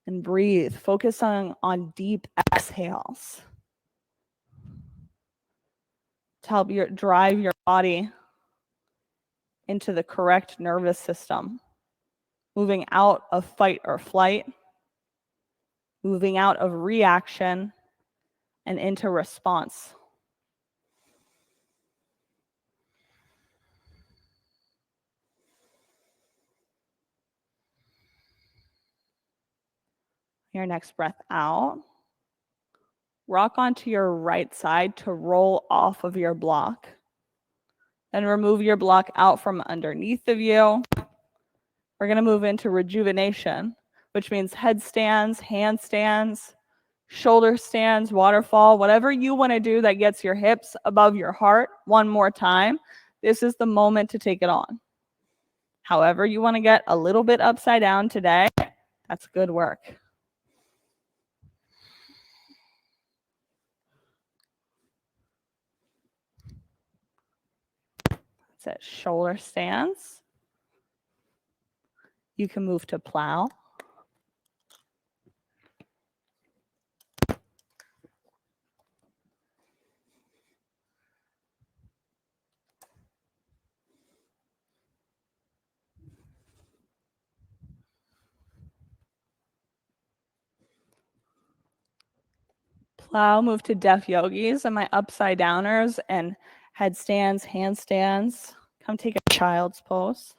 and breathe. Focus on deep exhales to help drive your body into the correct nervous system, moving out of fight or flight, moving out of reaction and into response. Your next breath out. Rock onto your right side to roll off of your block. Then remove your block out from underneath of you. We're going to move into rejuvenation, which means headstands, handstands, shoulder stands, waterfall, whatever you want to do that gets your hips above your heart one more time. This is the moment to take it on. However you want to get a little bit upside down today, that's good work. That's it. Shoulder stands. You can move to plow. Plow, move to deaf yogis and my upside downers and headstands, handstands. Come take a child's pose.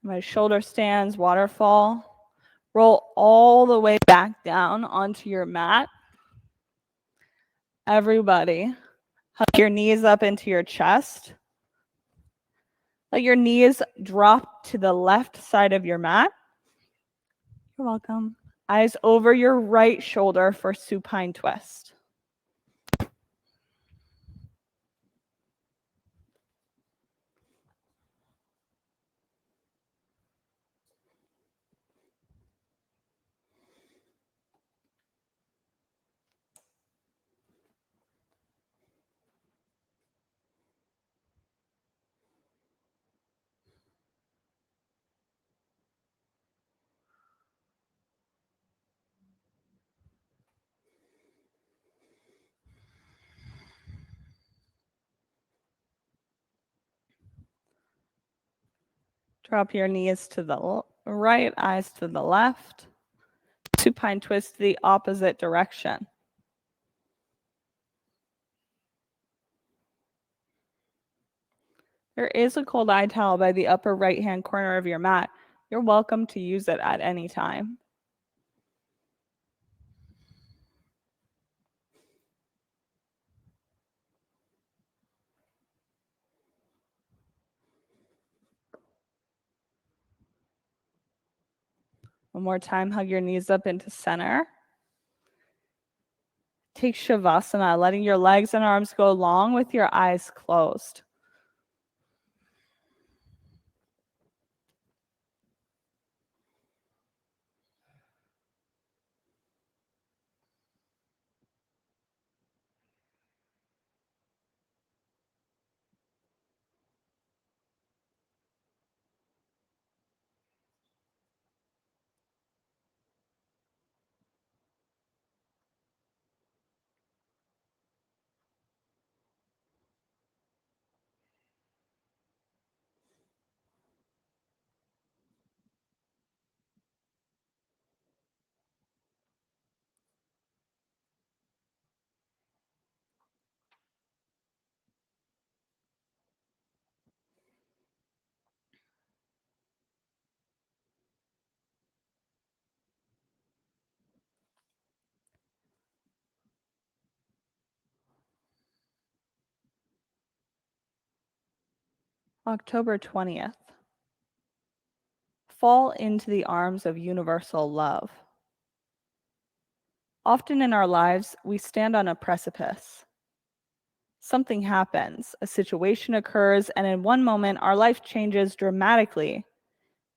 My shoulder stands, waterfall. Roll all the way back down onto your mat. Everybody, hug your knees up into your chest. Let your knees drop to the left side of your mat. You're welcome. Eyes over your right shoulder for supine twist. Drop your knees to the right, eyes to the left. Supine twist the opposite direction. There is a cold eye towel by the upper right-hand corner of your mat. You're welcome to use it at any time. One more time, hug your knees up into center. Take Shavasana, letting your legs and arms go long with your eyes closed. October 20th. Fall into the arms of universal love. Often in our lives, we stand on a precipice. Something happens, a situation occurs, and in one moment, our life changes dramatically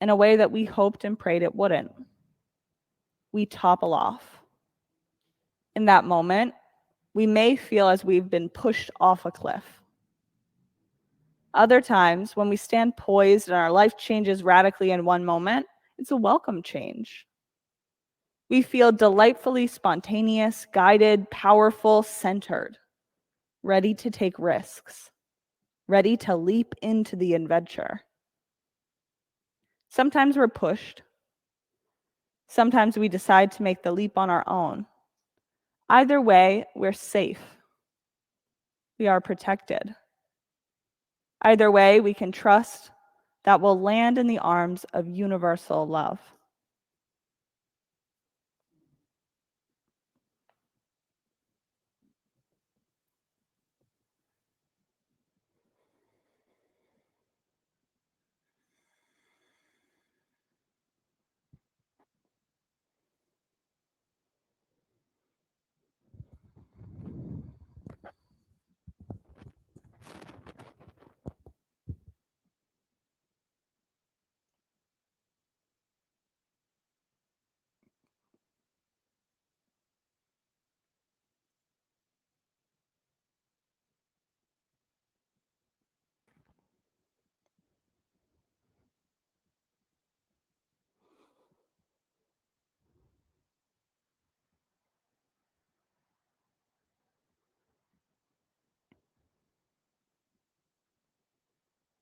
in a way that we hoped and prayed it wouldn't. We topple off. In that moment, we may feel as we've been pushed off a cliff. Other times, when we stand poised and our life changes radically in one moment, it's a welcome change. We feel delightfully spontaneous, guided, powerful, centered, ready to take risks, ready to leap into the adventure. Sometimes we're pushed. Sometimes we decide to make the leap on our own. Either way, we're safe. We are protected. Either way, we can trust that we'll land in the arms of universal love.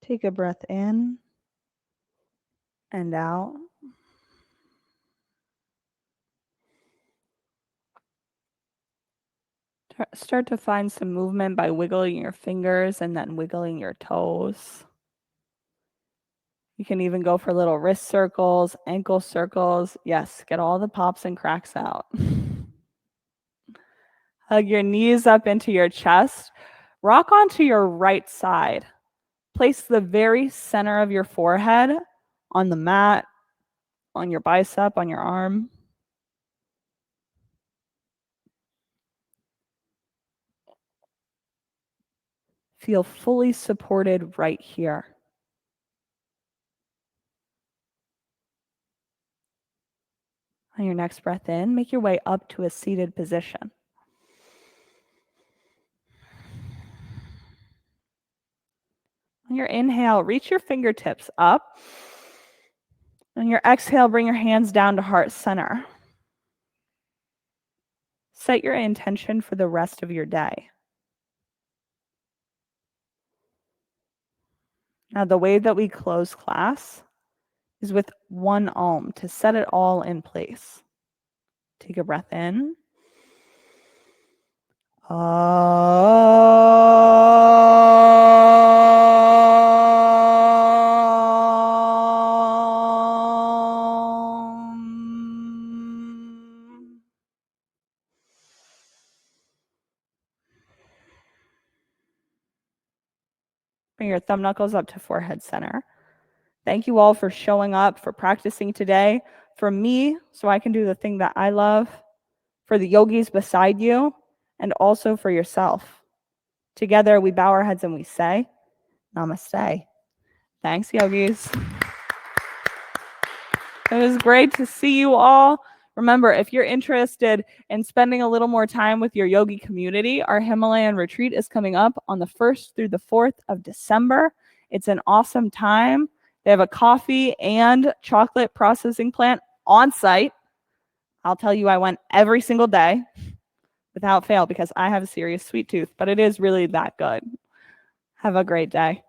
Take a breath in and out. Start to find some movement by wiggling your fingers and then wiggling your toes. You can even go for little wrist circles, ankle circles. Yes, get all the pops and cracks out. Hug your knees up into your chest. Rock onto your right side. Place the very center of your forehead on the mat, on your bicep, on your arm. Feel fully supported right here. On your next breath in, make your way up to a seated position. On your inhale, reach your fingertips up. On your exhale, bring your hands down to heart center. Set your intention for the rest of your day. Now, the way that we close class is with one Om to set it all in place. Take a breath in. Bring your thumb knuckles up to forehead center. Thank you all for showing up, for practicing today, for me, so I can do the thing that I love, for the yogis beside you, and also for yourself. Together, we bow our heads and we say, Namaste. Thanks, yogis. It was great to see you all. Remember, if you're interested in spending a little more time with your yogi community, our Himalayan retreat is coming up on the 1st through the 4th of December. It's an awesome time. They have a coffee and chocolate processing plant on site. I'll tell you, I went every single day without fail because I have a serious sweet tooth, but it is really that good. Have a great day.